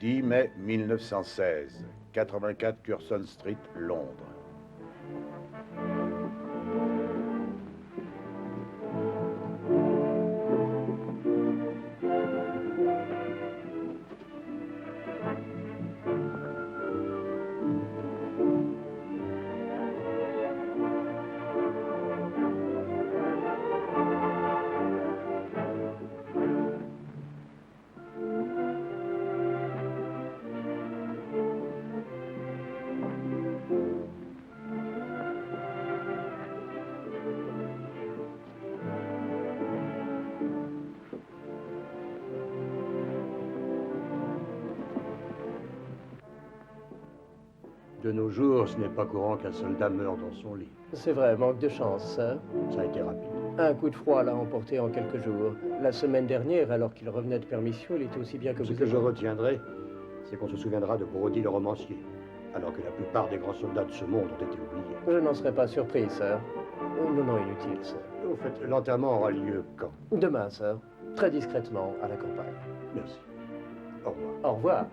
10 mai 1916, 84 Curzon Street, Londres. De nos jours, ce n'est pas courant qu'un soldat meure dans son lit. C'est vrai, manque de chance, sir. Ça a été rapide. Un coup de froid l'a emporté en quelques jours. La semaine dernière, alors qu'il revenait de permission, il était aussi bien que vous. Ce que je retiendrai, c'est qu'on se souviendra de Brody le romancier, alors que la plupart des grands soldats de ce monde ont été oubliés. Je n'en serais pas surpris, sir. Non, inutile, sir. Au fait, l'enterrement aura lieu quand? Demain, sir. Très discrètement, à la campagne. Merci. Au revoir. Au revoir.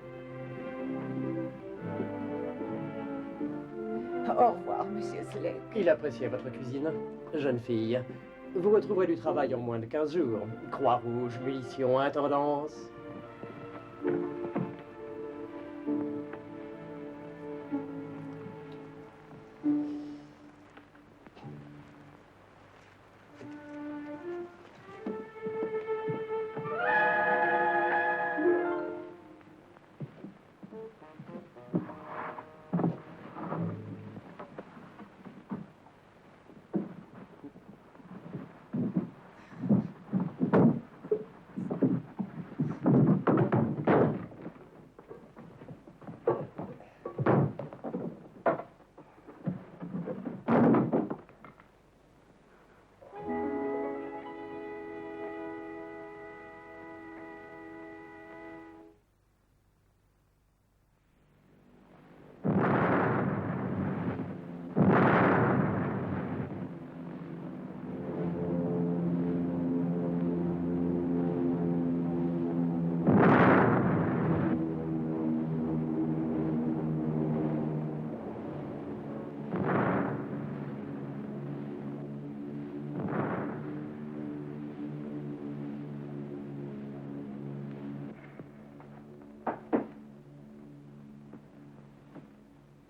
Au revoir, monsieur Slade. Il appréciait votre cuisine. Jeune fille, vous retrouverez du travail en moins de 15 jours. Croix-Rouge, munitions, intendance.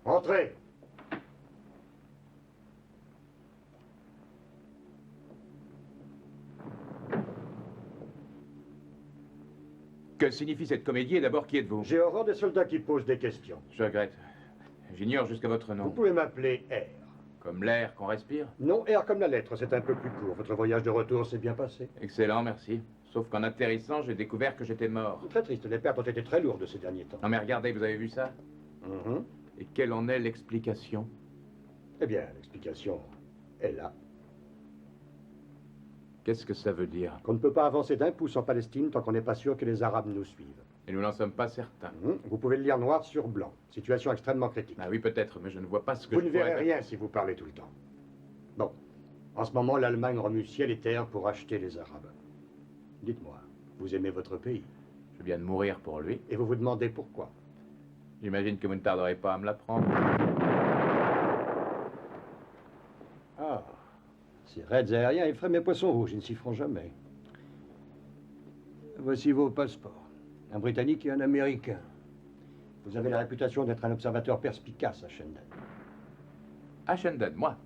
Entrez. Que signifie cette comédie et d'abord qui êtes-vous? J'ai horreur des soldats qui posent des questions. Je regrette. J'ignore jusqu'à votre nom. Vous pouvez m'appeler R. Comme l'air qu'on respire? Non, R comme la lettre, c'est un peu plus court. Votre voyage de retour s'est bien passé? Excellent, merci. Sauf qu'en atterrissant, j'ai découvert que j'étais mort. Très triste, les pertes ont été très lourdes ces derniers temps. Non mais regardez, vous avez vu ça? Mhm. Et quelle en est l'explication? Eh bien, l'explication est là. Qu'est-ce que ça veut dire? Qu'on ne peut pas avancer d'un pouce en Palestine tant qu'on n'est pas sûr que les Arabes nous suivent. Et nous n'en sommes pas certains. Vous pouvez le lire noir sur blanc. Situation extrêmement critique. Ah oui, peut-être, mais je ne vois pas ce que Vous je ne verrez pourrais... rien si vous parlez tout le temps. Bon. En ce moment, l'Allemagne remue ciel et terre pour acheter les Arabes. Dites-moi, vous aimez votre pays? Je viens de mourir pour lui. Et vous vous demandez pourquoi? J'imagine que vous ne tarderez pas à me l'apprendre. Ah. Ces raids aériens effraient mes poissons rouges, ils ne s'y feront jamais. Voici vos passeports. Un Britannique et un Américain. Vous avez la réputation d'être un observateur perspicace à Shendon. À Shendon, moi?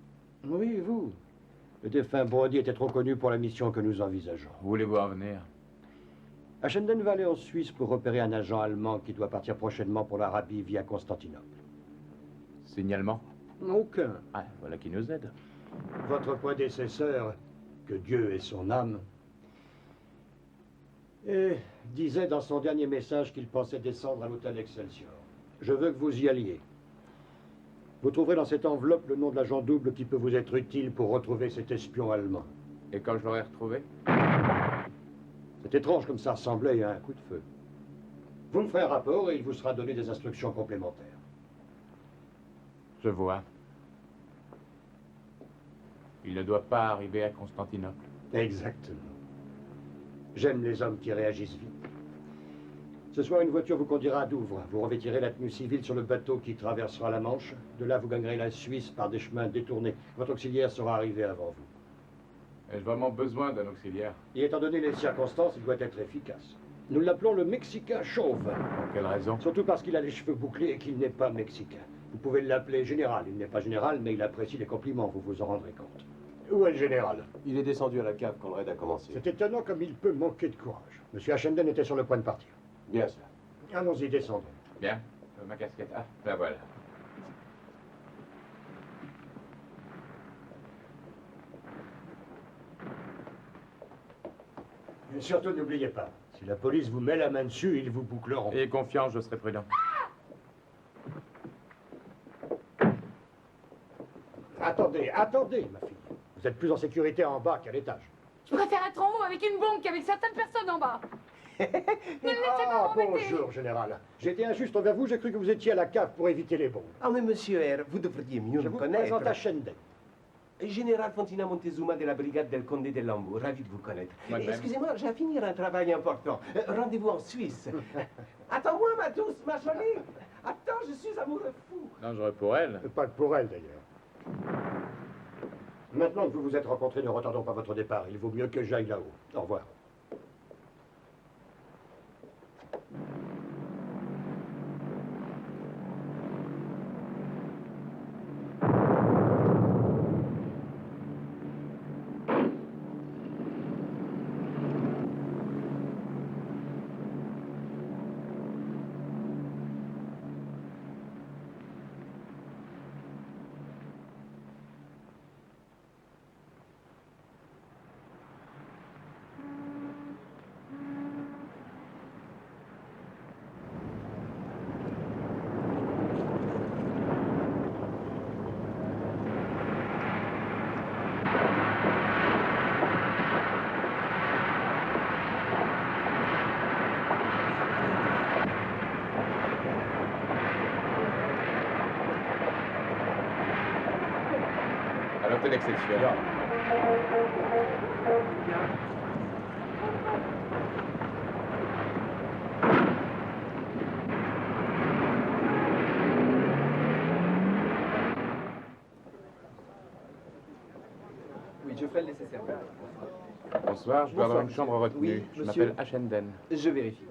Oui, vous. Le défunt Brody était trop connu pour la mission que nous envisageons. Où voulez-vous en venir? Shendon va aller en Suisse pour repérer un agent allemand qui doit partir prochainement pour l'Arabie via Constantinople. Signalement? Aucun. Ah, voilà qui nous aide. Votre prédécesseur, que Dieu ait son âme, disait dans son dernier message qu'il pensait descendre à l'hôtel Excelsior. Je veux que vous y alliez. Vous trouverez dans cette enveloppe le nom de l'agent double qui peut vous être utile pour retrouver cet espion allemand. Et quand je l'aurai retrouvé? C'est étrange comme ça ressemblait à un coup de feu. Vous me ferez un rapport et il vous sera donné des instructions complémentaires. Je vois. Il ne doit pas arriver à Constantinople. Exactement. J'aime les hommes qui réagissent vite. Ce soir, une voiture vous conduira à Douvres. Vous revêtirez la tenue civile sur le bateau qui traversera la Manche. De là, vous gagnerez la Suisse par des chemins détournés. Votre auxiliaire sera arrivé avant vous. Ai-je vraiment besoin d'un auxiliaire? Et étant donné les circonstances, il doit être efficace. Nous l'appelons le Mexicain chauve. Pour quelle raison? Surtout parce qu'il a les cheveux bouclés et qu'il n'est pas mexicain. Vous pouvez l'appeler général. Il n'est pas général, mais il apprécie les compliments, vous vous en rendrez compte. Où est le général? Il est descendu à la cave quand le raid a commencé. C'est étonnant comme il peut manquer de courage. Monsieur Ashenden était sur le point de partir. Bien sûr. Allons-y, descendons. Bien. Ma casquette. Ah, la voilà. Et surtout, n'oubliez pas, si la police vous met la main dessus, ils vous boucleront. Ayez confiance, je serai prudent. Attendez, attendez, ma fille. Vous êtes plus en sécurité en bas qu'à l'étage. Je préfère être en haut avec une bombe qu'avec certaines personnes en bas. Ne me laissez pas m'embêter. Bonjour, général. J'ai été injuste envers vous, j'ai cru que vous étiez à la cave pour éviter les bombes. Ah, mais monsieur R, vous devriez mieux Je me vous connaître. présente Ashenden. Général Fontina Montezuma de la brigade del Condé de Lambeau, ravi de vous connaître. Moi-même. Excusez-moi, j'ai à finir un travail important. Rendez-vous en Suisse. Attends-moi, ma douce, ma jolie. Attends, je suis amoureux fou. Dangereux pour elle. Pas que pour elle, d'ailleurs. Maintenant que vous vous êtes rencontrés, ne retardons pas votre départ. Il vaut mieux que j'aille là-haut. Au revoir. À l'hôtel Excelsior. Oui, je ferai le nécessaire. Bonsoir, je dois avoir une Bonsoir, chambre monsieur. retenue. Oui, Je monsieur. m'appelle Ashenden. Je vérifie.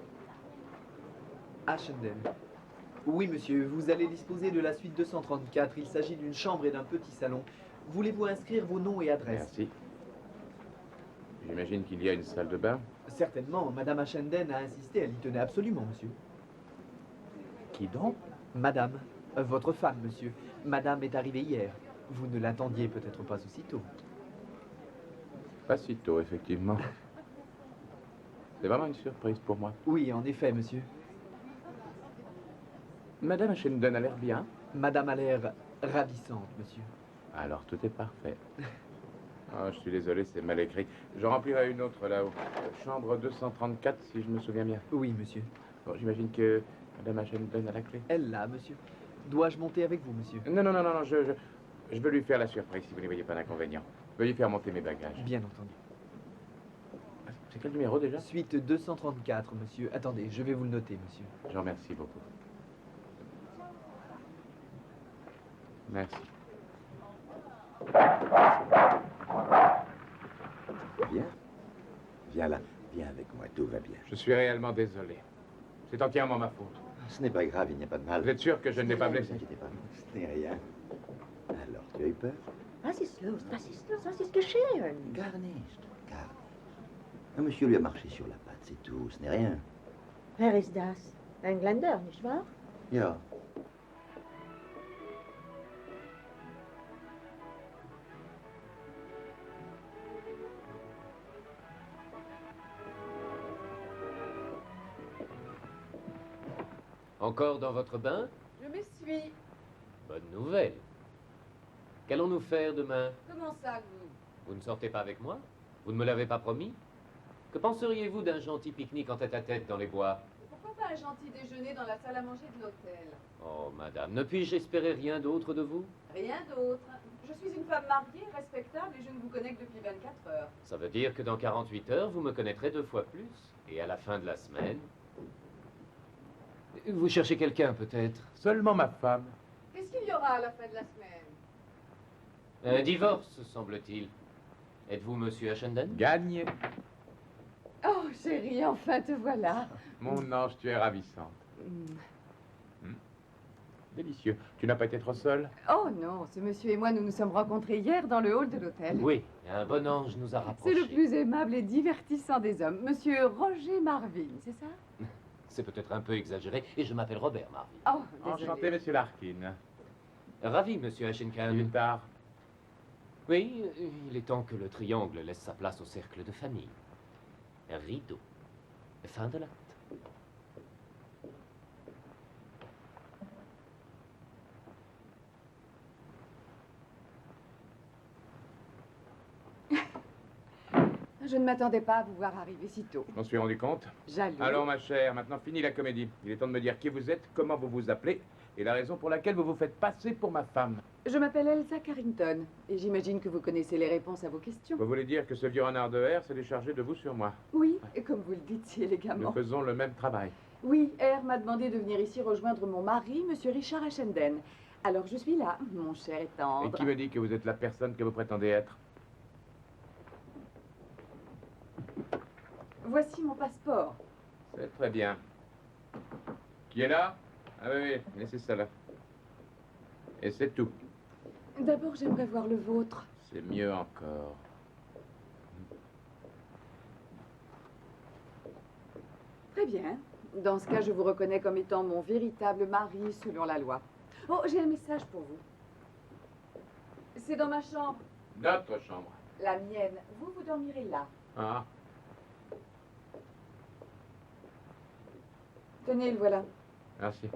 Ashenden. Oui, monsieur, vous allez disposer de la suite 234. Il s'agit d'une chambre et d'un petit salon. Voulez-vous inscrire vos noms et adresses? Merci. J'imagine qu'il y a une salle de bain. Certainement, Madame Ashenden a insisté, elle y tenait absolument, monsieur. Qui donc? Madame, votre femme, monsieur. Madame est arrivée hier. Vous ne l'attendiez peut-être pas aussitôt. Pas si tôt, effectivement. C'est vraiment une surprise pour moi. Oui, en effet, monsieur. Madame Ashenden a l'air bien. Madame a l'air ravissante, monsieur. Alors tout est parfait. Ah, je suis désolé, c'est mal écrit. Je remplirai une autre là-haut. Chambre 234, si je me souviens bien. Oui, monsieur. Bon, j'imagine que Madame Ashenden a la clé. Elle là, monsieur. Dois-je monter avec vous, monsieur? Non, je veux lui faire la surprise si vous ne voyez pas d'inconvénient. Veuillez faire monter mes bagages. Bien entendu. C'est quel numéro déjà? Suite 234, monsieur. Attendez, je vais vous le noter, monsieur. Je vous remercie beaucoup. Merci. Viens. Viens là. Viens avec moi, tout va bien. Je suis réellement désolé. C'est entièrement ma faute. Ce n'est pas grave, il n'y a pas de mal. Vous êtes sûr que je ne l'ai pas Ne vous blessé? inquiétez pas, ce n'est rien. Alors, tu as eu peur? Was ist los? Was ist geschehen? Gar nicht. Gar nicht. Un monsieur lui a marché sur la patte, c'est tout, ce n'est rien. Wer ist das? Engländer, nicht wahr? Ja. Encore dans votre bain? Je m'essuie. Bonne nouvelle. Qu'allons-nous faire demain? Comment ça, vous? Vous ne sortez pas avec moi? Vous ne me l'avez pas promis? Que penseriez-vous d'un gentil pique-nique en tête-à-tête dans les bois? Pourquoi pas un gentil déjeuner dans la salle à manger de l'hôtel? Oh, madame, ne puis-je espérer rien d'autre de vous? Rien d'autre. Je suis une femme mariée, respectable, et je ne vous connais que depuis 24 heures. Ça veut dire que dans 48 heures, vous me connaîtrez 2 fois plus. Et à la fin de la semaine... Vous cherchez quelqu'un, peut-être? Seulement ma femme. Qu'est-ce qu'il y aura à la fin de la semaine? Un divorce, semble-t-il. Êtes-vous monsieur Ashenden? Gagné. Oh, chérie, enfin te voilà. Mon ange, tu es ravissante. Délicieux. Tu n'as pas été trop seule? Oh non, ce monsieur et moi, nous nous sommes rencontrés hier dans le hall de l'hôtel. Oui, un bon ange nous a C'est rapprochés. le plus aimable et divertissant des hommes. Monsieur Roger Marvin, c'est ça? C'est peut-être un peu exagéré, et je m'appelle Robert Marvin. Oh, désolé. Enchanté, monsieur Larkin. Ravi, monsieur Ashenkan. Il est tard. Oui, il est temps que le triangle laisse sa place au cercle de famille. Rideau. Fin de l'acte. Je ne m'attendais pas à vous voir arriver si tôt. Je m'en suis rendu compte. Jaloux. Alors, ma chère, maintenant fini la comédie. Il est temps de me dire qui vous êtes, comment vous vous appelez, et la raison pour laquelle vous vous faites passer pour ma femme. Je m'appelle Elsa Carrington, et j'imagine que vous connaissez les réponses à vos questions. Vous voulez dire que ce vieux renard de R s'est déchargé de vous sur moi? Oui, et comme vous le dites si Nous élégamment. faisons le même travail. Oui, R m'a demandé de venir ici rejoindre mon mari, monsieur Richard Ashenden. Alors je suis là, mon cher et Et tendre. qui me dit que vous êtes la personne que vous prétendez être? Voici mon passeport. C'est très bien. Qui est là? Ah oui, oui, laissez ça là. Et c'est tout. D'abord, j'aimerais voir le vôtre. C'est mieux encore. Très bien. Dans ce cas, je vous reconnais comme étant mon véritable mari selon la loi. Oh, j'ai un message pour vous. C'est dans ma chambre, Notre chambre. la mienne. Vous, vous dormirez là. Ah, Tenez, le voilà. merci.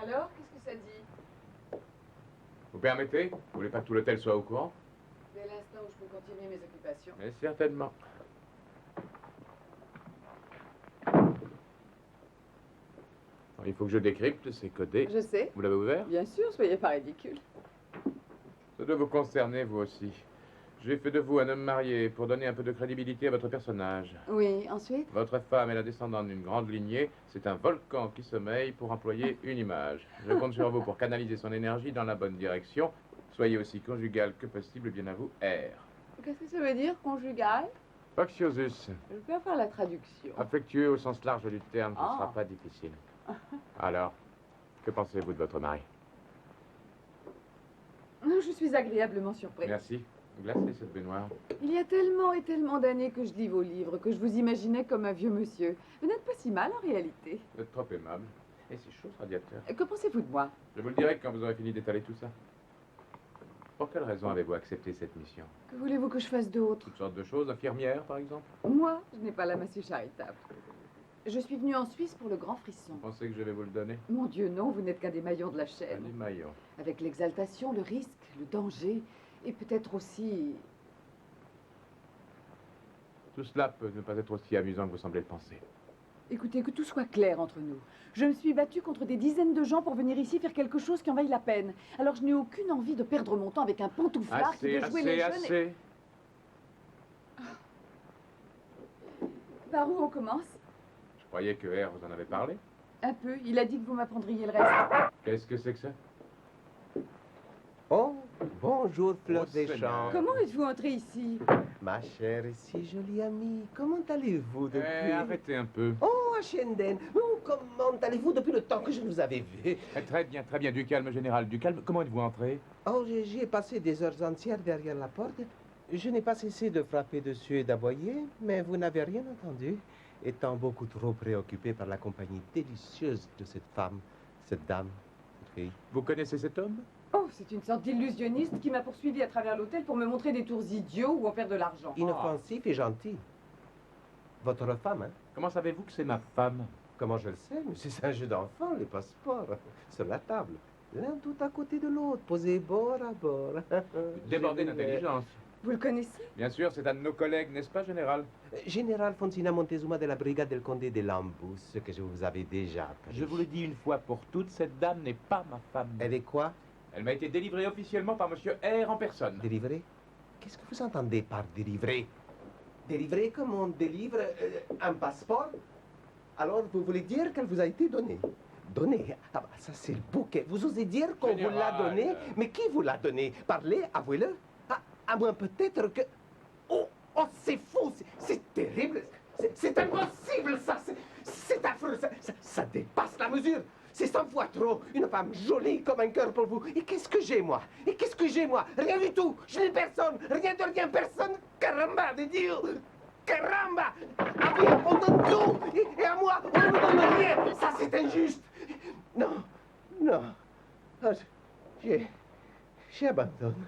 Alors, qu'est-ce que ça dit? Vous permettez? Vous voulez pas que tout l'hôtel soit au courant? Dès l'instant où je peux continuer mes occupations. Mais certainement. Il faut que je décrypte, c'est codé. Je sais. Vous l'avez ouvert? Bien sûr, soyez pas ridicule. Ça doit vous concerner, vous aussi. J'ai fait de vous un homme marié pour donner un peu de crédibilité à votre personnage. Oui, ensuite? Votre femme est la descendante d'une grande lignée. C'est un volcan qui sommeille pour employer une image. Je compte sur vous pour canaliser son énergie dans la bonne direction. Soyez aussi conjugal que possible, bien à vous, R. Qu'est-ce que ça veut dire, conjugal? Oxiosus. Je peux faire la traduction. Affectueux au sens large du terme, ce ne Ah. sera pas difficile. Alors, que pensez-vous de votre mari? Je suis agréablement surprise. Merci. Glacez cette baignoire. Il y a tellement et tellement d'années que je lis vos livres que je vous imaginais comme un vieux monsieur. Vous n'êtes pas si mal en réalité. Vous êtes trop aimable. Et c'est chaud ce radiateur. Que pensez-vous de moi? Je vous le dirai quand vous aurez fini d'étaler tout ça. Pour quelle raison avez-vous accepté cette mission? Que voulez-vous que je fasse d'autre? Toutes sortes de choses, infirmière par exemple? Moi, je n'ai pas l'âme assez charitable. Je suis venue en Suisse pour le grand frisson. Vous pensez que je vais vous le donner? Mon Dieu, non, vous n'êtes qu'un des maillons de la Un chaîne. des maillons. Avec l'exaltation, le risque, le danger, et peut-être aussi... Tout cela peut ne pas être aussi amusant que vous semblez le penser. Écoutez, que tout soit clair entre nous. Je me suis battue contre des dizaines de gens pour venir ici faire quelque chose qui en vaille la peine. Alors je n'ai aucune envie de perdre mon temps avec un pantouflard qui Assez, veut jouer les assez, jeunes. et- assez. Par où on commence? Je croyais que R vous en avait parlé. Un peu. Il a dit que vous m'apprendriez le reste. Qu'est-ce que c'est que ça? Oh, bonjour, Fleur Oh, des Seigneur. Champs. Comment êtes-vous entré ici? Ma chère et si jolie amie, comment allez-vous depuis... Arrêtez un peu. Oh, Ashenden, oh, comment allez-vous depuis le temps que je vous avais vu? Très bien, très bien. Du calme, général, du calme. Comment êtes-vous entré? Oh, j'y ai passé des heures entières derrière la porte. Je n'ai pas cessé de frapper dessus et d'aboyer, mais vous n'avez rien entendu, étant beaucoup trop préoccupé par la compagnie délicieuse de cette femme, cette dame, cette fille. Vous connaissez cet homme? Oh, c'est une sorte d'illusionniste qui m'a poursuivi à travers l'hôtel pour me montrer des tours idiots où on perd de l'argent. Inoffensif et gentil. Votre femme, hein? Comment savez-vous que c'est ma femme? Comment je le sais? Mais c'est un jeu d'enfant, les passeports, sur la table. L'un tout à côté de l'autre, posés bord à bord. Débordé Je vais- d'intelligence. Vous le connaissez? Bien sûr, c'est un de nos collègues, n'est-ce pas, Général? Général Foncina Montezuma de la brigade del Condé de Lambous, ce que je vous avais déjà appris. Je vous le dis une fois pour toutes, cette dame n'est pas ma femme. Elle est quoi? Elle m'a été délivrée officiellement par Monsieur R en personne. Délivré? Qu'est-ce que vous entendez par délivrer? Délivrer comme on délivre un passeport? Alors, vous voulez dire qu'elle vous a été donnée? Donnée? Ah bah ça c'est le bouquet. Vous osez dire qu'on vous l'a Général. donnée? Mais qui vous l'a donnée? Parlez, avouez-le. Ah, à moins peut-être que... Oh, oh c'est faux, c'est terrible. C'est impossible ça, c'est affreux, ça dépasse la mesure. C'est 100 fois trop. Une femme jolie comme un cœur pour vous. Et qu'est-ce que j'ai, moi? Et qu'est-ce que j'ai, moi? Rien du tout. Je n'ai personne. Rien de rien, personne. Caramba de Dieu. Caramba. À vous, on donne tout. Et à moi, on ne me donne rien. Ça, c'est injuste. Non. Non. Ah, j'abandonne.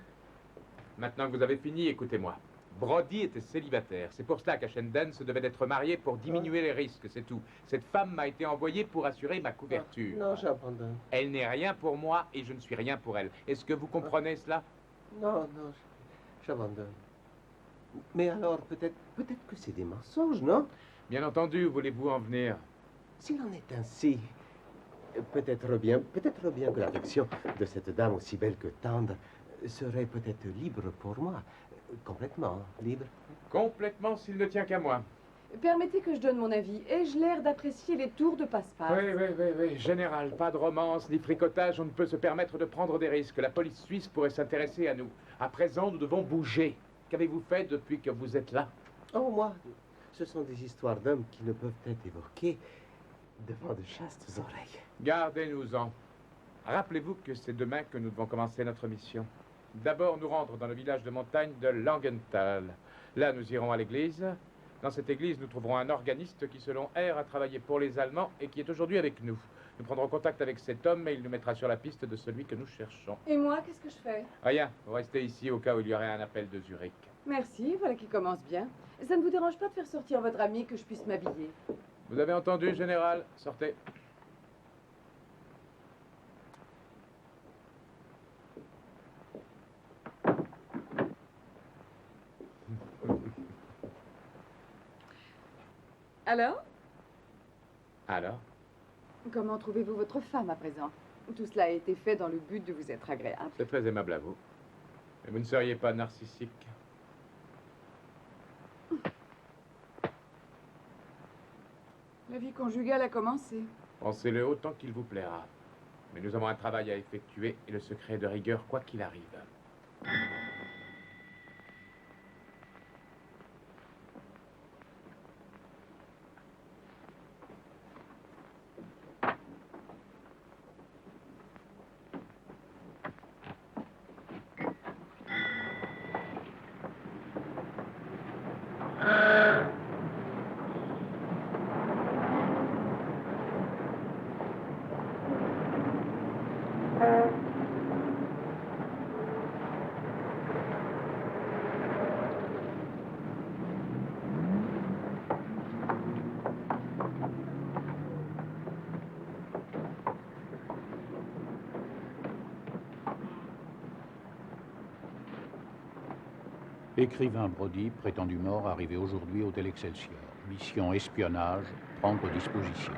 Maintenant que vous avez fini, écoutez-moi. Brody était célibataire. C'est pour cela qu'Ashendon se devait d'être marié pour diminuer les risques, c'est tout. Cette femme m'a été envoyée pour assurer ma couverture. Non, j'abandonne. Elle n'est rien pour moi et je ne suis rien pour elle. Est-ce que vous comprenez cela? Non, non, j'abandonne. Mais alors, peut-être que c'est des mensonges, non? Bien entendu, voulez-vous en venir? S'il en est ainsi, peut-être bien que l'affection de cette dame aussi belle que tendre serait peut-être libre pour moi. Complètement libre. Complètement s'il ne tient qu'à moi. Permettez que je donne mon avis. Ai-je l'air d'apprécier les tours de passe-passe? Oui. Général, pas de romance ni fricotage. On ne peut se permettre de prendre des risques. La police suisse pourrait s'intéresser à nous. À présent, nous devons bouger. Qu'avez-vous fait depuis que vous êtes là? Oh, moi, ce sont des histoires d'hommes qui ne peuvent être évoquées devant de chastes oreilles. Gardez-nous-en. Rappelez-vous que c'est demain que nous devons commencer notre mission. D'abord, nous rendre dans le village de montagne de Langenthal. Là, nous irons à l'église. Dans cette église, nous trouverons un organiste qui, selon R, a travaillé pour les Allemands et qui est aujourd'hui avec nous. Nous prendrons contact avec cet homme et il nous mettra sur la piste de celui que nous cherchons. Et moi, qu'est-ce que je fais? Rien, vous restez ici au cas où il y aurait un appel de Zurich. Merci, voilà qui commence bien. Ça ne vous dérange pas de faire sortir votre ami, que je puisse m'habiller? Vous avez entendu, Général? Sortez. Alors? Alors? Comment trouvez-vous votre femme à présent? Tout cela a été fait dans le but de vous être agréable. C'est très aimable à vous. Mais vous ne seriez pas narcissique. La vie conjugale a commencé. Pensez-le autant qu'il vous plaira. Mais nous avons un travail à effectuer et le secret est de rigueur quoi qu'il arrive. Écrivain Brody, prétendu mort, arrivé aujourd'hui au Hôtel Excelsior. Mission espionnage, prendre disposition.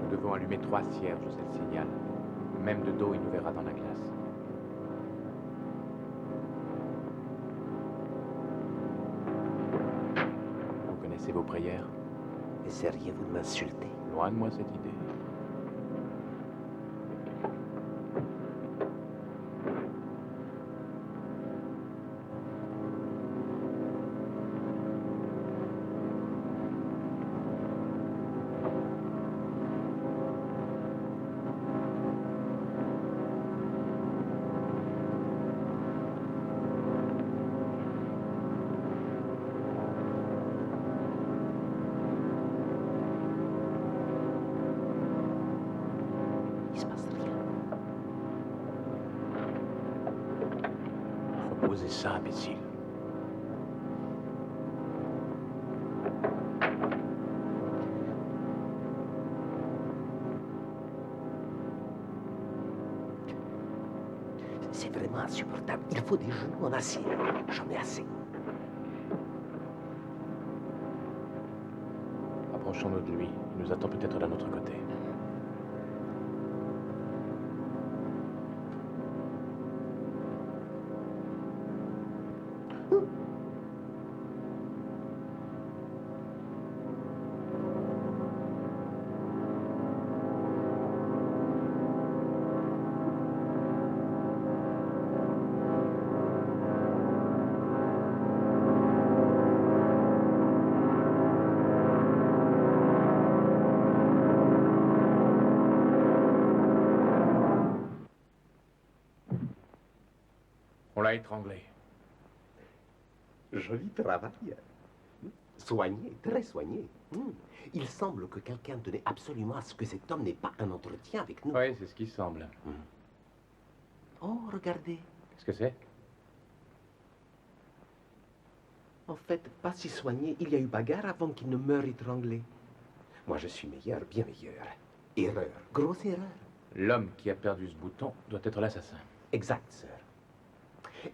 Nous devons allumer 3 cierges, c'est le signal. Même de dos, il nous verra dans la glace. Vous connaissez vos prières? Essayeriez-vous de m'insulter? Loin de moi cette idée. il se passe rien. Reposez ça, imbécile. C'est vraiment insupportable. Il faut des genoux en acier. J'en ai assez. Approchons-nous de lui. Il nous attend peut-être d'un autre côté. On l'a étranglé. Joli travail. Soigné, très soigné. Il semble que quelqu'un tenait absolument à ce que cet homme n'ait pas un entretien avec nous. Oui, c'est ce qui semble. Oh, regardez. Qu'est-ce que c'est? En fait, pas si soigné. Il y a eu bagarre avant qu'il ne meure étranglé. Moi, je suis meilleur, bien meilleur. Erreur, grosse erreur. L'homme qui a perdu ce bouton doit être l'assassin. Exact, sir.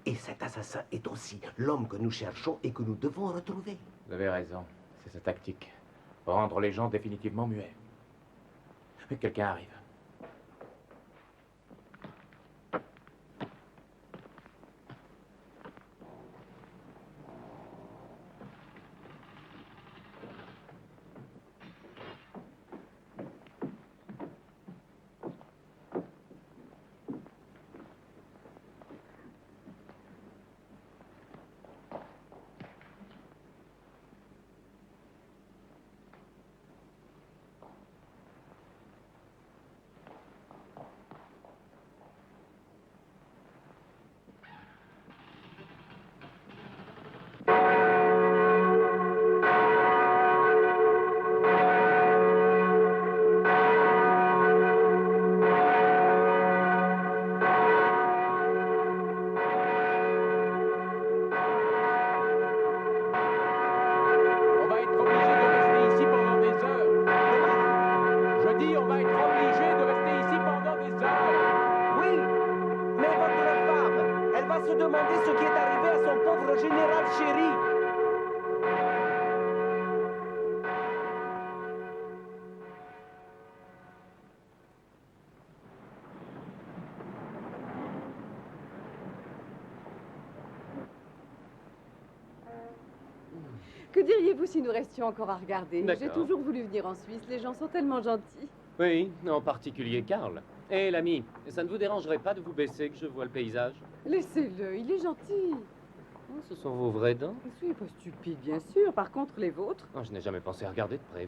Et cet assassin est aussi l'homme que nous cherchons et que nous devons retrouver. Vous avez raison. C'est sa tactique. Rendre les gens définitivement muets. Mais quelqu'un arrive. Que diriez-vous si nous restions encore à regarder? J'ai D'accord. toujours voulu venir en Suisse, les gens sont tellement gentils. Oui, en particulier Karl. Hé, l'ami, ça ne vous dérangerait pas de vous baisser que je vois le paysage? Laissez-le, il est gentil. Oh, ce sont vos vraies dents? Je suis pas stupide, bien sûr. Par contre, les vôtres... Oh, je n'ai jamais pensé à regarder de près.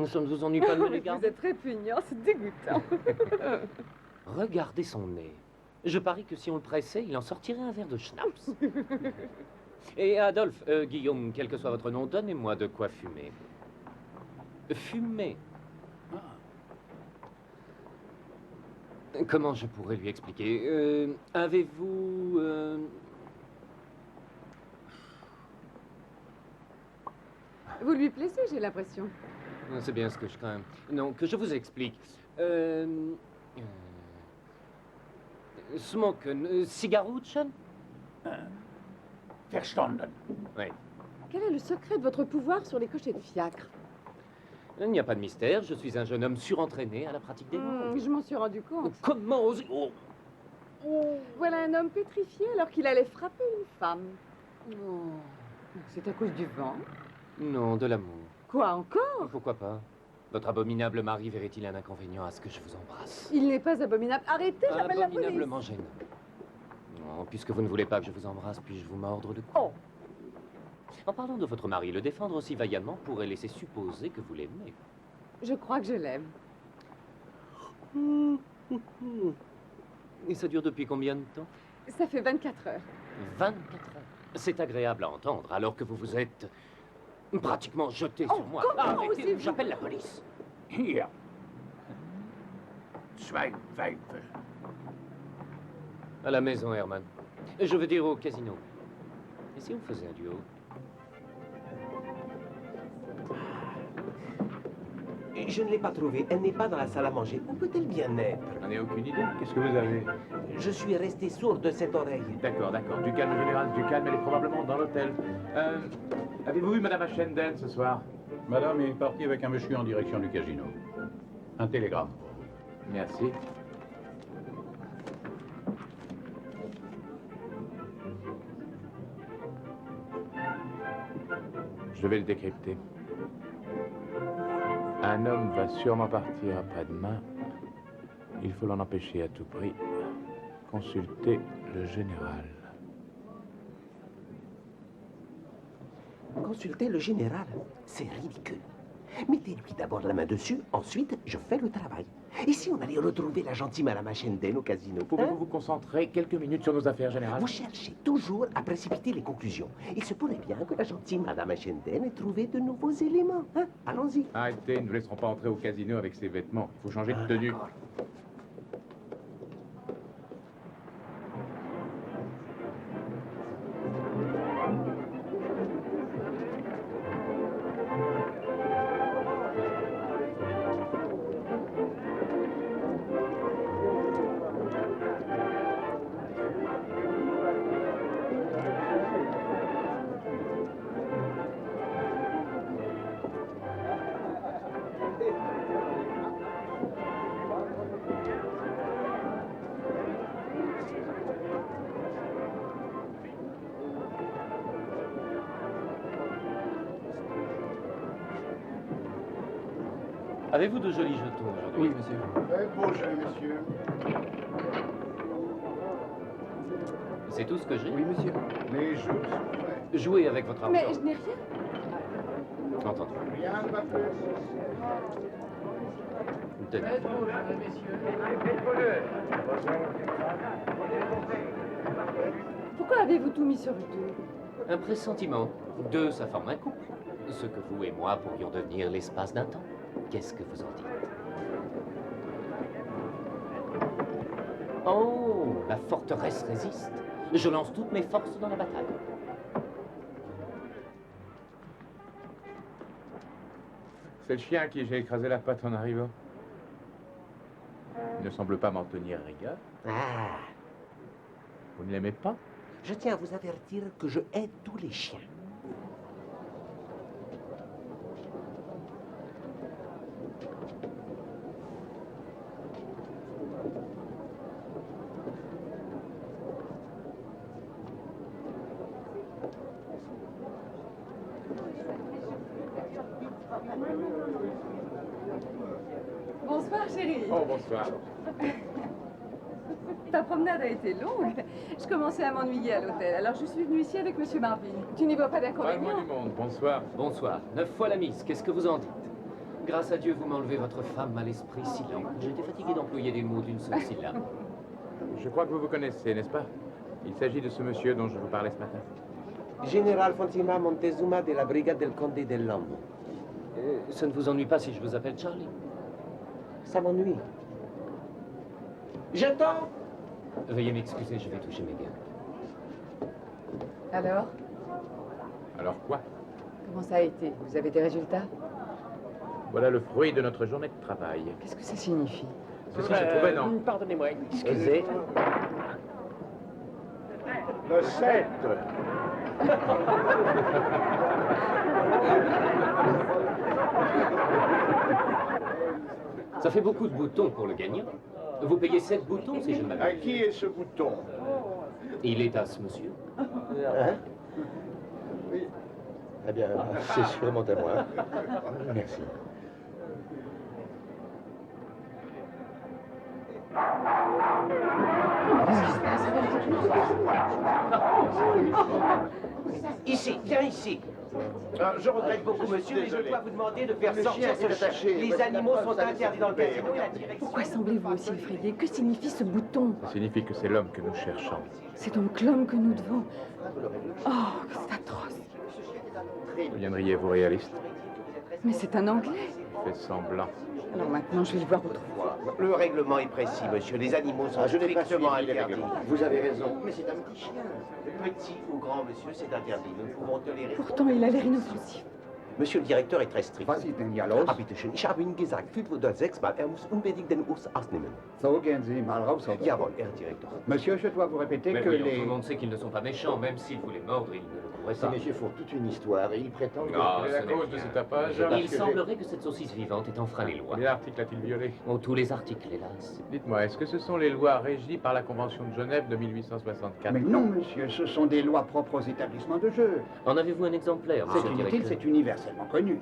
Ça ne vous ennuie pas de me les Vous garder? êtes répugnant, c'est dégoûtant. Regardez son nez. Je parie que si on le pressait, il en sortirait un verre de schnapps. Et Adolphe, Guillaume, quel que soit votre nom, donnez-moi de quoi fumer. Fumer. Comment je pourrais lui expliquer? Avez-vous... Vous lui plaisez, j'ai l'impression. C'est bien ce que je crains. Non, que je vous explique. Smoken, Cigaruchen? Verstanden. Oui. Quel est le secret de votre pouvoir sur les cochers de fiacre? Il n'y a pas de mystère, je suis un jeune homme surentraîné à la pratique des langues. Je m'en suis rendu compte. Comment osez... Voilà un homme pétrifié alors qu'il allait frapper une femme. C'est à cause du vent? Non, de l'amour. Quoi encore? Pourquoi pas? Votre abominable mari verrait-il un inconvénient à ce que je vous embrasse? Il n'est pas abominable. Arrêtez, j'appelle la police. Abominablement gênant. Non, puisque vous ne voulez pas que je vous embrasse, puis-je vous mordre le cou? Oh. En parlant de votre mari, le défendre aussi vaillamment pourrait laisser supposer que vous l'aimez. Je crois que je l'aime. Et ça dure depuis combien de temps? Ça fait 24 heures. 24 heures. C'est agréable à entendre, alors que vous vous êtes pratiquement jeté sur moi. comment Arrêtez, osez-vous? j'appelle la police. Hier. 2 À la maison, Herman. Je veux dire au casino. Et si on faisait un duo? Je ne l'ai pas trouvée. Elle n'est pas dans la salle à manger. Où peut-elle bien être? J'en ai aucune idée. Qu'est-ce que vous avez? Je suis resté sourd de cette oreille. D'accord, d'accord. Du calme, général, du calme. Elle est probablement dans l'hôtel. Avez-vous vu Madame Ashendel ce soir? Madame est partie avec un monsieur en direction du casino. Un télégramme. Merci. Je vais le décrypter. Un homme va sûrement partir après-demain. Il faut l'en empêcher à tout prix. Consultez le général. Consulter le général, c'est ridicule. Mettez-lui d'abord la main dessus, ensuite je fais le travail. Et si on allait retrouver la gentille Madame Ashendel au casino? Pouvez-vous vous concentrer quelques minutes sur nos affaires générales? Vous cherchez toujours à précipiter les conclusions. Il se pourrait bien que la gentille Madame Ashendel ait trouvé de nouveaux éléments. Hein? Allons-y. Arrêtez, nous ne laisserons pas entrer au casino avec ses vêtements. Il faut changer de tenue. D'accord. Avez-vous de jolis jetons aujourd'hui? Oui, monsieur. Très beau jeu, monsieur. C'est tout ce que j'ai? Oui, monsieur. Les jeux sont prêts. Jouez avec votre argent. Mais je n'ai rien. Entendu. Rien ne va plus. Tenez. Pourquoi avez-vous tout mis sur deux? Un pressentiment. 2, ça forme un couple. Ce que vous et moi pourrions devenir l'espace d'un temps. Qu'est-ce que vous en dites? Oh, la forteresse résiste. Je lance toutes mes forces dans la bataille. C'est le chien à qui j'ai écrasé la patte en arrivant. Il ne semble pas m'en tenir rigueur. Ah, Vous ne l'aimez pas? je tiens à vous avertir que je hais tous les chiens. Bonsoir, chérie. Oh, bonsoir. Ta promenade a été longue. Je commençais à m'ennuyer à l'hôtel, alors je suis venue ici avec Monsieur Marvin. Tu n'y vois pas Pas le d'inconvénient? moins du monde. Bonsoir. Bonsoir. 9 fois la mise. Qu'est-ce que vous en dites? Grâce à Dieu, vous m'enlevez votre femme à l'esprit si lent. J'étais fatigué d'employer des mots d'une seule syllabe. Je crois que vous vous connaissez, n'est-ce pas? Il s'agit de ce monsieur dont je vous parlais ce matin. Général Fatima Montezuma de la brigade del Condé del Lambo. Ça ne vous ennuie pas si je vous appelle Charlie? Ça m'ennuie. Jetons! Veuillez m'excuser, je vais toucher mes biens. Alors, Alors quoi? comment ça a été? Vous avez des résultats? Voilà le fruit de notre journée de travail. Qu'est-ce que ça signifie? Ceci se trouvait dans... Pardonnez-moi, excusez. Le 7. Ça fait beaucoup de boutons pour le gagnant. Vous payez 7 boutons si je ne À m'abuse. qui est ce bouton? Il est à ce monsieur. Hein? Oui. Eh bien, c'est sûrement à moi. Merci. Ici, viens ici. Je regrette beaucoup, monsieur, mais je dois vous demander de faire sortir ce chien. Les animaux sont interdits dans le casino. La direction... Pourquoi semblez-vous aussi effrayé? Que signifie ce bouton? Ça signifie que c'est l'homme que nous cherchons. C'est donc l'homme que nous devons... Oh, c'est atroce. Deviendriez-vous réaliste? Mais c'est un Anglais. Fait semblant. Alors maintenant, je vais le voir autrefois. Le règlement est précis, monsieur. Les animaux sont Je n'ai pas strictement suivi les interdits. règlements. Vous avez raison. Mais c'est un petit chien. Petit ou grand, monsieur, c'est interdit. Nous ne pouvons tolérer... Pourtant, il a l'air inoffensif. Monsieur le directeur est très strict. Was ist denn hier los? Ah, bitte schön. Ich habe Ihnen gesagt, 5 oder 6 Mal, muss unbedingt den Urs ausnehmen. So, gehen Sie mal raus. Jawohl, Herr Direktor. Monsieur, je dois vous répéter Mais que voyons, les... tout le monde sait qu'ils ne sont pas méchants, même s'ils voulaient mordre, ils ne le pourraient Ces pas. messieurs font toute une histoire et ils prétendent que... Ah, Quelle est ce la n'est cause de rien. ce tapage? Il semblerait que cette saucisse vivante ait enfreint les lois. Combien d'articles a-t-il violé? Oh, tous les articles, hélas. Dites-moi, est-ce que ce sont les lois régies par la Convention de Genève de 1864? Mais non, monsieur, ce sont des lois propres aux établissements de jeu. En avez-vous un exemplaire, C'est monsieur le inutile, directeur? c'est universellement connu.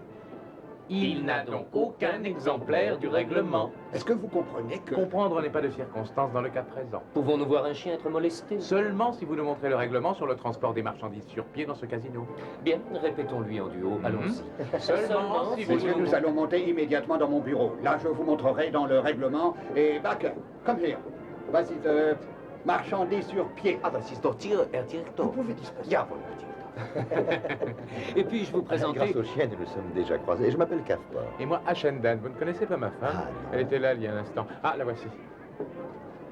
Il n'a donc aucun exemplaire du règlement. Est-ce que vous comprenez que... Comprendre n'est pas de circonstance dans le cas présent. Pouvons-nous voir un chien être molesté? Seulement si vous nous montrez le règlement sur le transport des marchandises sur pied dans ce casino. Bien, répétons-lui en duo, allons-y. Seulement si vous Messieurs, nous... nous allons monter immédiatement dans mon bureau. Là, je vous montrerai dans le règlement. Et Baker, come here. Vas-y, marchandises sur pied. Ah, das ist doch Ihr, Herr Direktor. Vous pouvez disposer. Jawohl, Herr Direktor. Et puis, je vous présenter... Grâce au chien, nous nous sommes déjà croisés. Je m'appelle Caspar. Et moi, Ashendon, vous ne connaissez pas ma femme? Ah, non. Elle était là il y a un instant. Ah, la voici.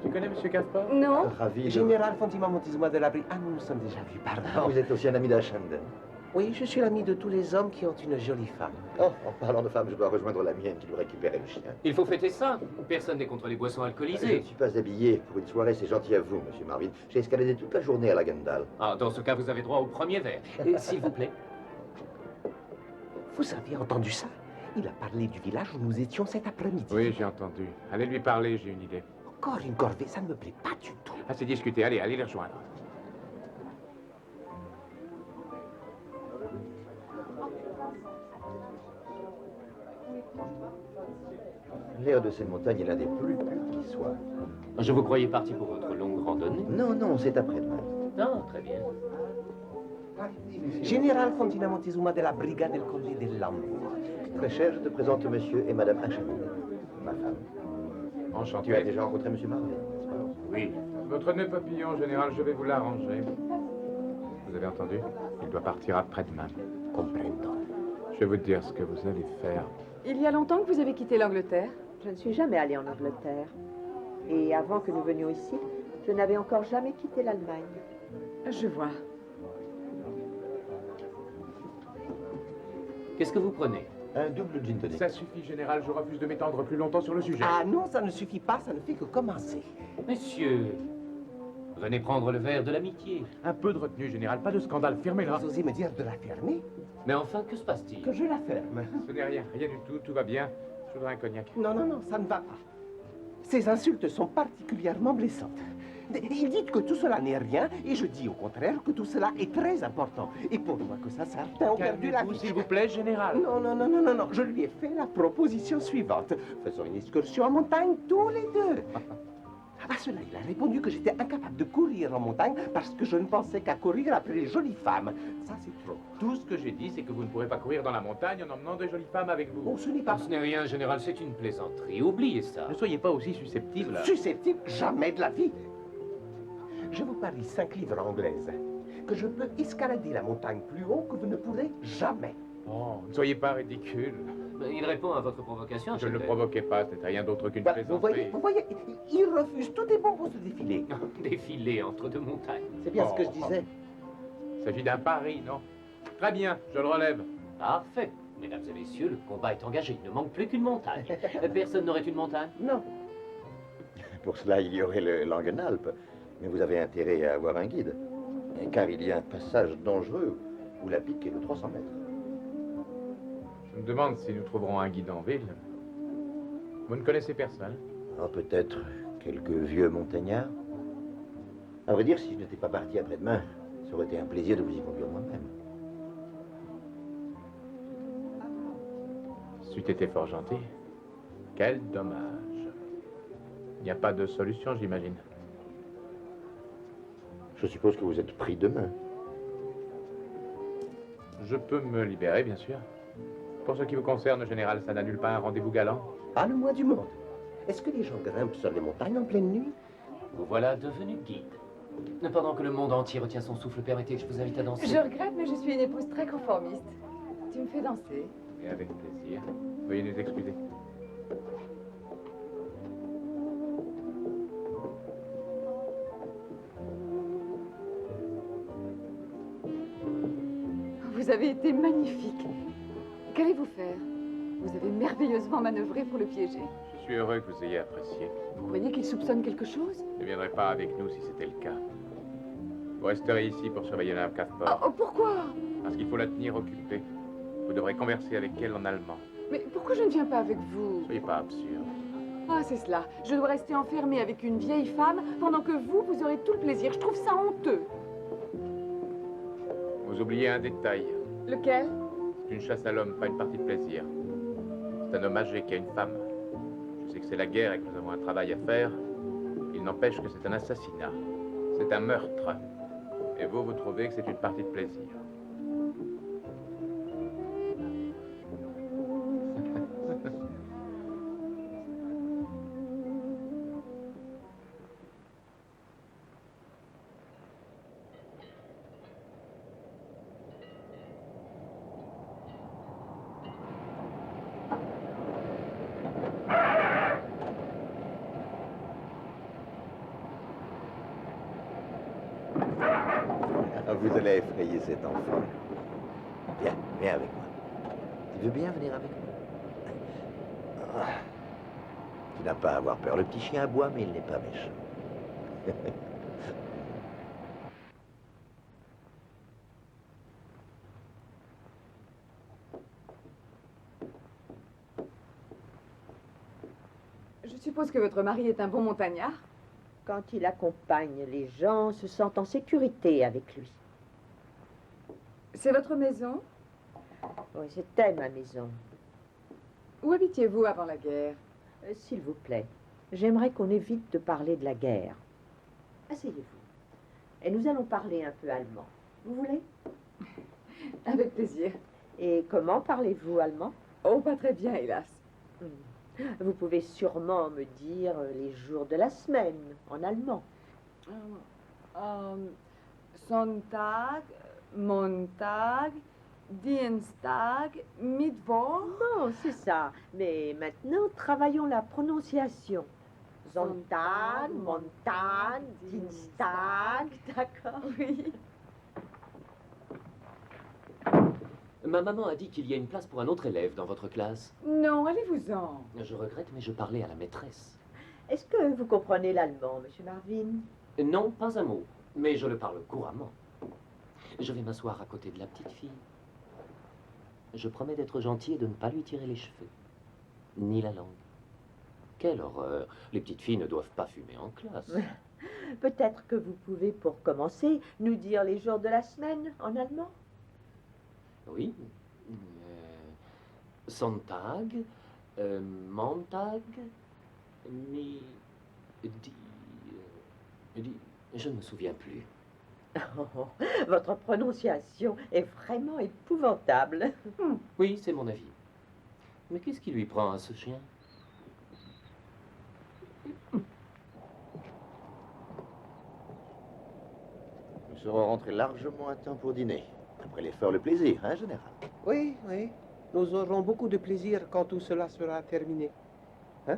Tu connais Monsieur Caspar? Non. Ravi de... Général Fontima Montismo de l'Abri. Ah, nous nous sommes déjà vus, Ah, pardon. vous êtes aussi un ami d'Ashendon. Oui, je suis l'ami de tous les hommes qui ont une jolie femme. Oh, en parlant de femme, je dois rejoindre la mienne qui doit récupérer le chien. Il faut fêter ça. Personne n'est contre les boissons Je ne alcoolisées. suis pas habillé pour une soirée, c'est gentil à vous, monsieur Marvin. J'ai escaladé toute la journée à la Gandal. Ah, dans ce cas, vous avez droit au premier verre. S'il vous plaît. Vous avez entendu ça? Il a parlé du village où nous étions cet après-midi. Oui, j'ai entendu. Allez lui parler, j'ai une idée. Encore une corvée, ça ne me plaît pas du tout. Assez discuté. Allez, allez les rejoindre. L'air de ces montagnes est l'un des plus purs qui soit. Je vous croyais parti pour votre longue randonnée. Non, non, c'est après-demain. Ah, très bien. Général Fontina Montezuma de la Brigade del Colle del Lambo. Très cher, je te présente monsieur et madame Ashendon, ma femme. Enchanté. Tu as déjà rencontré monsieur Marvin, n'est-ce pas? Oui. Votre nœud papillon, général, je vais vous l'arranger. Vous avez entendu? Il doit partir après-demain. Comprendo. Je vais vous dire ce que vous allez faire. Il y a longtemps que vous avez quitté l'Angleterre? Je ne suis jamais allée en Angleterre. Et avant que nous venions ici, je n'avais encore jamais quitté l'Allemagne. Je vois. Qu'est-ce que vous prenez? Un double gin tonic. Ça suffit, général. Je refuse de m'étendre plus longtemps sur le sujet. Ah non, ça ne suffit pas, ça ne fait que commencer. Messieurs, venez prendre le verre de l'amitié. Un peu de retenue, général. Pas de scandale. Fermez-la. Vous osez me dire de la fermer? Mais enfin, que se passe-t-il? Que je la ferme. Ce n'est rien. Rien du tout. Tout va bien. Je voudrais un cognac. Non, non, non, ça ne va pas. Ces insultes sont particulièrement blessantes. Ils disent que tout cela n'est rien, et je dis au contraire que tout cela est très important. Et pour moi que ça, certains ont perdu la Calmez-vous, vie. s'il vous plaît, général. Non, non, non, non, non, non. Je lui ai fait la proposition suivante. Faisons une excursion en montagne tous les deux. À cela, il a répondu que j'étais incapable de courir en montagne parce que je ne pensais qu'à courir après les jolies femmes. Ça, c'est trop. Tout ce que j'ai dit, c'est que vous ne pourrez pas courir dans la montagne en emmenant de jolies femmes avec vous. Bon, ce n'est pas Ce n'est rien, général, c'est une plaisanterie. Oubliez ça. Ne soyez pas aussi susceptible. susceptible, jamais de la vie. Je vous parie 5 livres anglaises que je peux escalader la montagne plus haut que vous ne pourrez jamais. Oh, ne soyez pas ridicule. Il répond à votre provocation, Je ne le Chapelle. provoquais pas, ce n'était rien d'autre qu'une Bah, plaisanterie. vous voyez, il refuse. Tout est bon pour se défiler. Défiler entre deux montagnes. C'est bien ce que je disais. Il s'agit d'un pari, non? Très bien, je le relève. Parfait. Mesdames et messieurs, le combat est engagé. Il ne manque plus qu'une montagne. Personne n'aurait une montagne? Non. Pour cela, il y aurait le Langenalp. Mais vous avez intérêt à avoir un guide. Car il y a un passage dangereux où la pique est de 300 mètres. Je me demande si nous trouverons un guide en ville. Vous ne connaissez personne? Ah, peut-être quelques vieux montagnards. À vrai dire, si je n'étais pas parti après-demain, ça aurait été un plaisir de vous y conduire moi-même. C'eût été fort gentil. Quel dommage. Il n'y a pas de solution, j'imagine. Je suppose que vous êtes pris demain. Je peux me libérer, bien sûr. Pour ce qui vous concerne, général, ça n'annule pas un rendez-vous galant? Pas le moins du monde. Est-ce que les gens grimpent sur les montagnes en pleine nuit? Vous voilà devenu guide. Pendant que le monde entier retient son souffle, permettez que je vous invite à danser. Je regrette, mais je suis une épouse très conformiste. Tu me fais danser. Et avec plaisir. Veuillez nous excuser. avez été magnifique. Qu'allez-vous faire? Vous avez merveilleusement manœuvré pour le piéger. Je suis heureux que vous ayez apprécié. Vous croyez qu'il soupçonne quelque chose? Il ne viendrait pas avec nous si c'était le cas. Vous resterez ici pour surveiller la Cuthbert. Oh, pourquoi? Parce qu'il faut la tenir occupée. Vous devrez converser avec elle en allemand. Mais pourquoi je ne viens pas avec vous? Soyez pas absurde. Ah, c'est cela. Je dois rester enfermée avec une vieille femme pendant que vous aurez tout le plaisir. Je trouve ça honteux. Vous oubliez un détail. Lequel? C'est une chasse à l'homme, pas une partie de plaisir. C'est un homme âgé qui a une femme. Je sais que c'est la guerre et que nous avons un travail à faire. Il n'empêche que c'est un assassinat. C'est un meurtre. Et vous trouvez que c'est une partie de plaisir. Vous allez effrayer cet enfant. Viens, viens avec moi. Tu veux bien venir avec moi? Tu n'as pas à avoir peur. Le petit chien aboie, mais il n'est pas méchant. Je suppose que votre mari est un bon montagnard? Quand il accompagne les gens, se sentent en sécurité avec lui. C'est votre maison? Oui, c'était ma maison. Où habitiez-vous avant la guerre? S'il vous plaît, j'aimerais qu'on évite de parler de la guerre. Asseyez-vous. Et nous allons parler un peu allemand. Vous voulez? Avec plaisir. Et comment parlez-vous allemand? Oh, pas très bien, hélas. Vous pouvez sûrement me dire les jours de la semaine en allemand. Sonntag, Montag, Dienstag, Mittwoch. Bon, c'est ça. Mais maintenant, travaillons la prononciation. Sonntag, Montag, Dienstag, d'accord? Oui. Ma maman a dit qu'il y a une place pour un autre élève dans votre classe. Non, allez-vous-en. Je regrette, mais je parlais à la maîtresse. Est-ce que vous comprenez l'allemand, monsieur Marvin? Non, pas un mot, mais je le parle couramment. Je vais m'asseoir à côté de la petite fille. Je promets d'être gentil et de ne pas lui tirer les cheveux, ni la langue. Quelle horreur! Les petites filles ne doivent pas fumer en classe. Peut-être que vous pouvez, pour commencer, nous dire les jours de la semaine en allemand? Oui. Sonntag, Montag, je ne me souviens plus. Oh, votre prononciation est vraiment épouvantable. Oui, c'est mon avis. Mais qu'est-ce qui lui prend à ce chien? Nous serons rentrés largement à temps pour dîner. Après l'effort, le plaisir, hein, général? Oui, oui. Nous aurons beaucoup de plaisir quand tout cela sera terminé. Hein?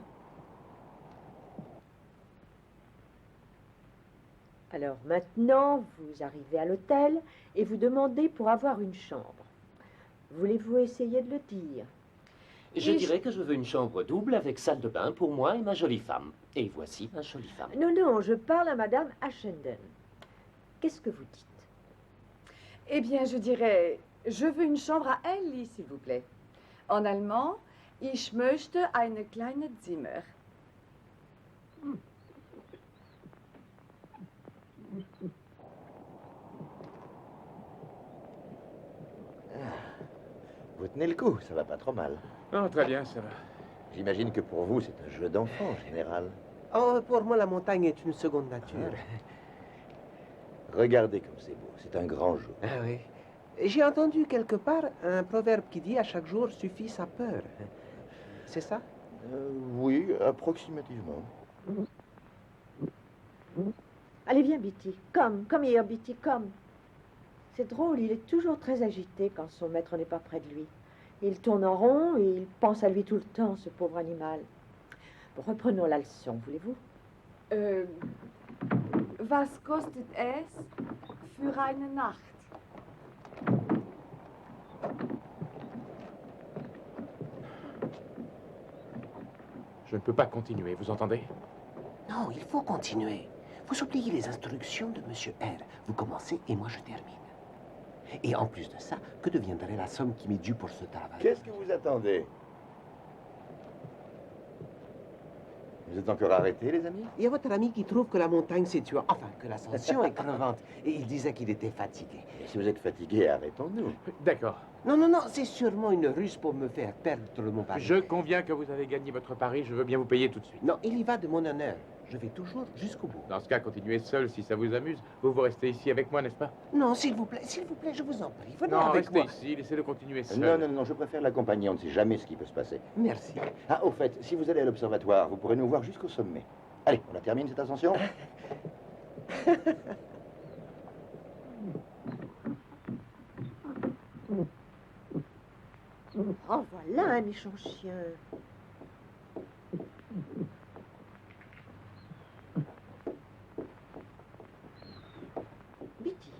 Alors maintenant, vous arrivez à l'hôtel et vous demandez pour avoir une chambre. Voulez-vous essayer de le dire? Je dirais que je veux une chambre double avec salle de bain pour moi et ma jolie femme. Et voici ma jolie femme. Non, non, je parle à Madame Ashenden. Qu'est-ce que vous dites? Eh bien, je dirais, je veux une chambre à un lit, s'il vous plaît. En allemand, ich möchte eine kleine Zimmer. Vous tenez le coup, ça va pas trop mal. Non, très bien, ça va. J'imagine que pour vous, c'est un jeu d'enfant, général. Oh, pour moi, la montagne est une seconde nature. Regardez comme c'est beau, c'est un grand jour. Ah oui. J'ai entendu quelque part un proverbe qui dit « à chaque jour suffit sa peur ». C'est ça? Oui, approximativement. Allez, viens, Bitty. Come here, Bitty, come. C'est drôle, il est toujours très agité quand son maître n'est pas près de lui. Il tourne en rond et il pense à lui tout le temps, ce pauvre animal. Bon, reprenons la leçon, voulez-vous? Was kostet es für eine Nacht? Je ne peux pas continuer, vous entendez? Non, il faut continuer. Vous oubliez les instructions de Monsieur R. Vous commencez et moi je termine. Et en plus de ça, que deviendrait la somme qui m'est due pour ce travail? Qu'est-ce que vous attendez? Vous êtes encore arrêtés, les amis? Il y a votre ami qui trouve que la montagne c'est tuant, enfin que l'ascension est crevante. Et il disait qu'il était fatigué. Et si vous êtes fatigué, arrêtons-nous. D'accord. Non, non, non, c'est sûrement une ruse pour me faire perdre mon pari. Je conviens que vous avez gagné votre pari, je veux bien vous payer tout de suite. Non, il y va de mon honneur. Je vais toujours jusqu'au bout. Dans ce cas, continuez seul si ça vous amuse. Vous restez ici avec moi, n'est-ce pas? Non, s'il vous plaît, je vous en prie. Venez Non, avec restez moi. ici, laissez-le continuer seul. Non, non, non, je préfère l'accompagner, on ne sait jamais ce qui peut se passer. Merci. Ah, au fait, si vous allez à l'observatoire, vous pourrez nous voir jusqu'au sommet. Allez, on la termine cette ascension? Oh, voilà un méchant chien. Bitty,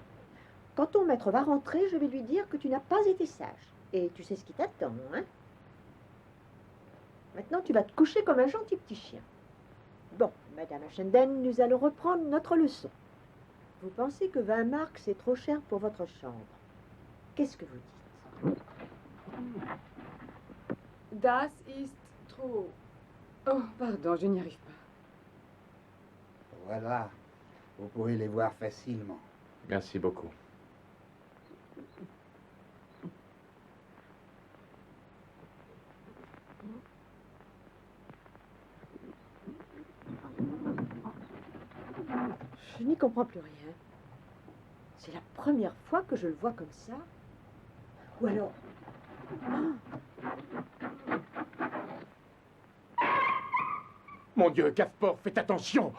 quand ton maître va rentrer, je vais lui dire que tu n'as pas été sage. Et tu sais ce qui t'attend, hein? Maintenant, tu vas te coucher comme un gentil petit chien. Bon, Madame Ashenden, nous allons reprendre notre leçon. Vous pensez que 20 marks, c'est trop cher pour votre chambre. Qu'est-ce que vous dites? Das ist trop. Oh, pardon, je n'y arrive pas. Voilà. Vous pouvez les voir facilement. Merci beaucoup. Je n'y comprends plus rien. C'est la première fois que je le vois comme ça. Ou alors... Mon Dieu, Gaspard, faites attention!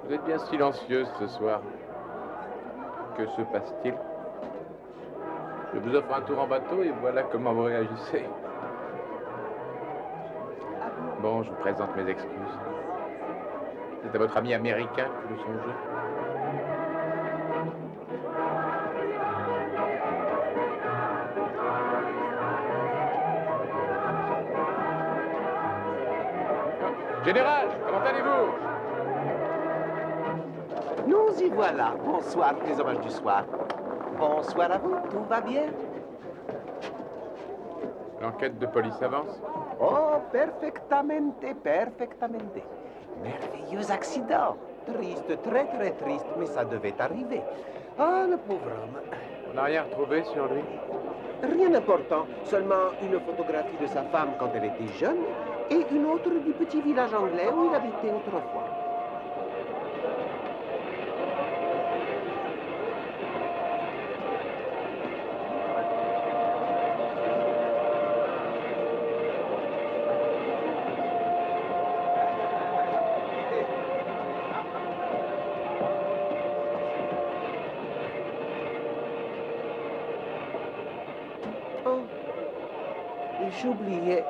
Vous êtes bien silencieuse ce soir. Que se passe-t-il? Je vous offre un tour en bateau et voilà comment vous réagissez. Bon, je vous présente mes excuses. C'est à votre ami américain que vous songez. Général, comment allez-vous? Nous y voilà. Bonsoir, les hommages du soir. Bonsoir à vous, tout va bien? L'enquête de police avance? Oh, perfectamente, perfectamente. Merveilleux accident. Triste, très très triste, mais ça devait arriver. Ah, le pauvre homme. On n'a rien retrouvé sur lui? Rien d'important, seulement une photographie de sa femme quand elle était jeune et une autre du petit village anglais où il habitait autrefois. J'oubliais.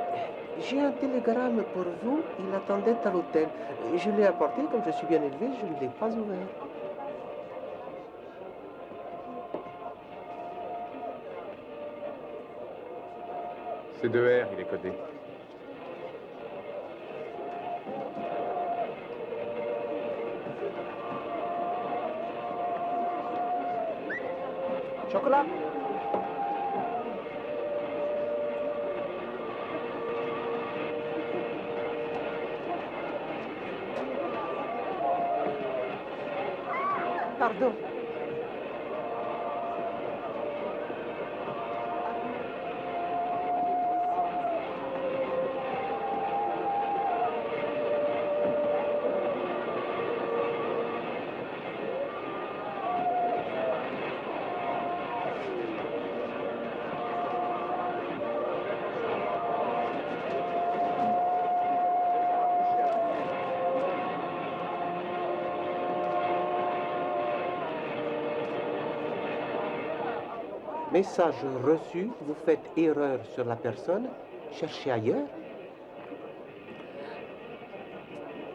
J'ai un télégramme pour vous. Il attendait à l'hôtel. Je l'ai apporté. Comme je suis bien élevé, je ne l'ai pas ouvert. C'est de R, il est codé. Chocolat. Pardon. Message reçu, vous faites erreur sur la personne, cherchez ailleurs.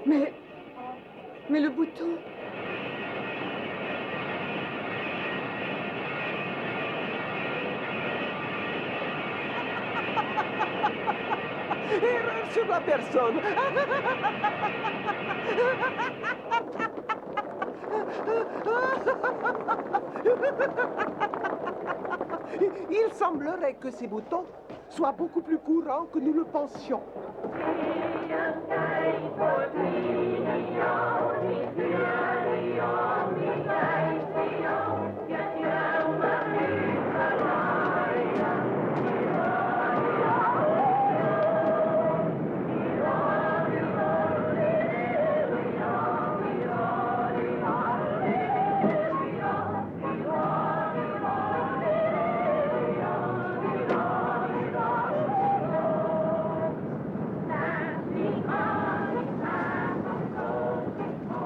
Mais le bouton... Erreur sur la personne. Il semblerait que ces boutons soient beaucoup plus courants que nous le pensions.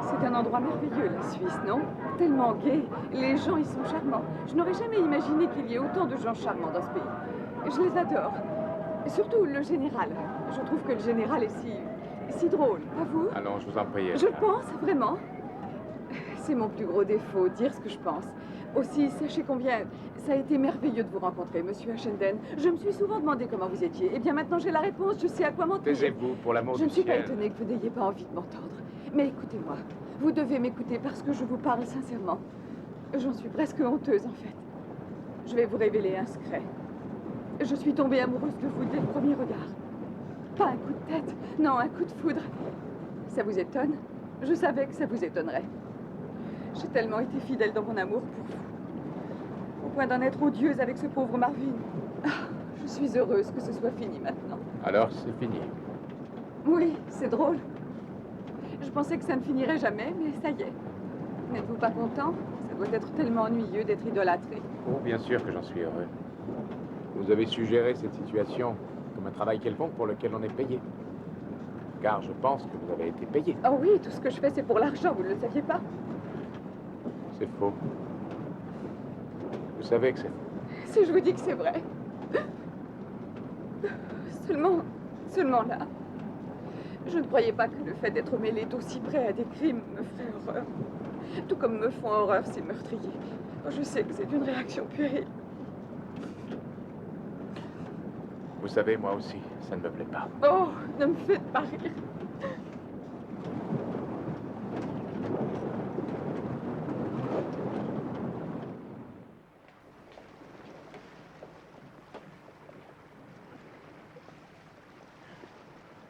C'est un endroit merveilleux, la Suisse, non? Tellement gai. Les gens, ils sont charmants. Je n'aurais jamais imaginé qu'il y ait autant de gens charmants dans ce pays. Je les adore. Et surtout le général. Je trouve que le général est si drôle, pas vous? Allons, je vous en prie. Je le pense, vraiment. C'est mon plus gros défaut, dire ce que je pense. Aussi, sachez combien ça a été merveilleux de vous rencontrer, monsieur Ashenden. Je me suis souvent demandé comment vous étiez. Eh bien, maintenant j'ai la réponse, je sais à quoi m'en tenir. Taisez-vous, pour l'amour du Je ne suis pas ciel. étonnée que vous n'ayez pas envie de m'entendre. Mais écoutez-moi, vous devez m'écouter parce que je vous parle sincèrement. J'en suis presque honteuse, en fait. Je vais vous révéler un secret. Je suis tombée amoureuse de vous dès le premier regard. Pas un coup de tête, non, un coup de foudre. Ça vous étonne? Je savais que ça vous étonnerait. J'ai tellement été fidèle dans mon amour pour vous. Au point d'en être odieuse avec ce pauvre Marvin. Ah, je suis heureuse que ce soit fini maintenant. Alors, c'est fini. Oui, c'est drôle. Je pensais que ça ne finirait jamais, mais ça y est. N'êtes-vous pas content? Ça doit être tellement ennuyeux d'être idolâtré. Oh, bien sûr que j'en suis heureux. Vous avez suggéré cette situation comme un travail quelconque pour lequel on est payé. Car je pense que vous avez été payé. Oh oui, tout ce que je fais, c'est pour l'argent, vous ne le saviez pas? C'est faux. Vous savez que c'est faux. Si je vous dis que c'est vrai. Seulement là. Je ne croyais pas que le fait d'être mêlé d'aussi près à des crimes me ferait horreur. Tout comme me font horreur ces meurtriers. Je sais que c'est une réaction puérile. Vous savez, moi aussi, ça ne me plaît pas. Oh, ne me faites pas rire.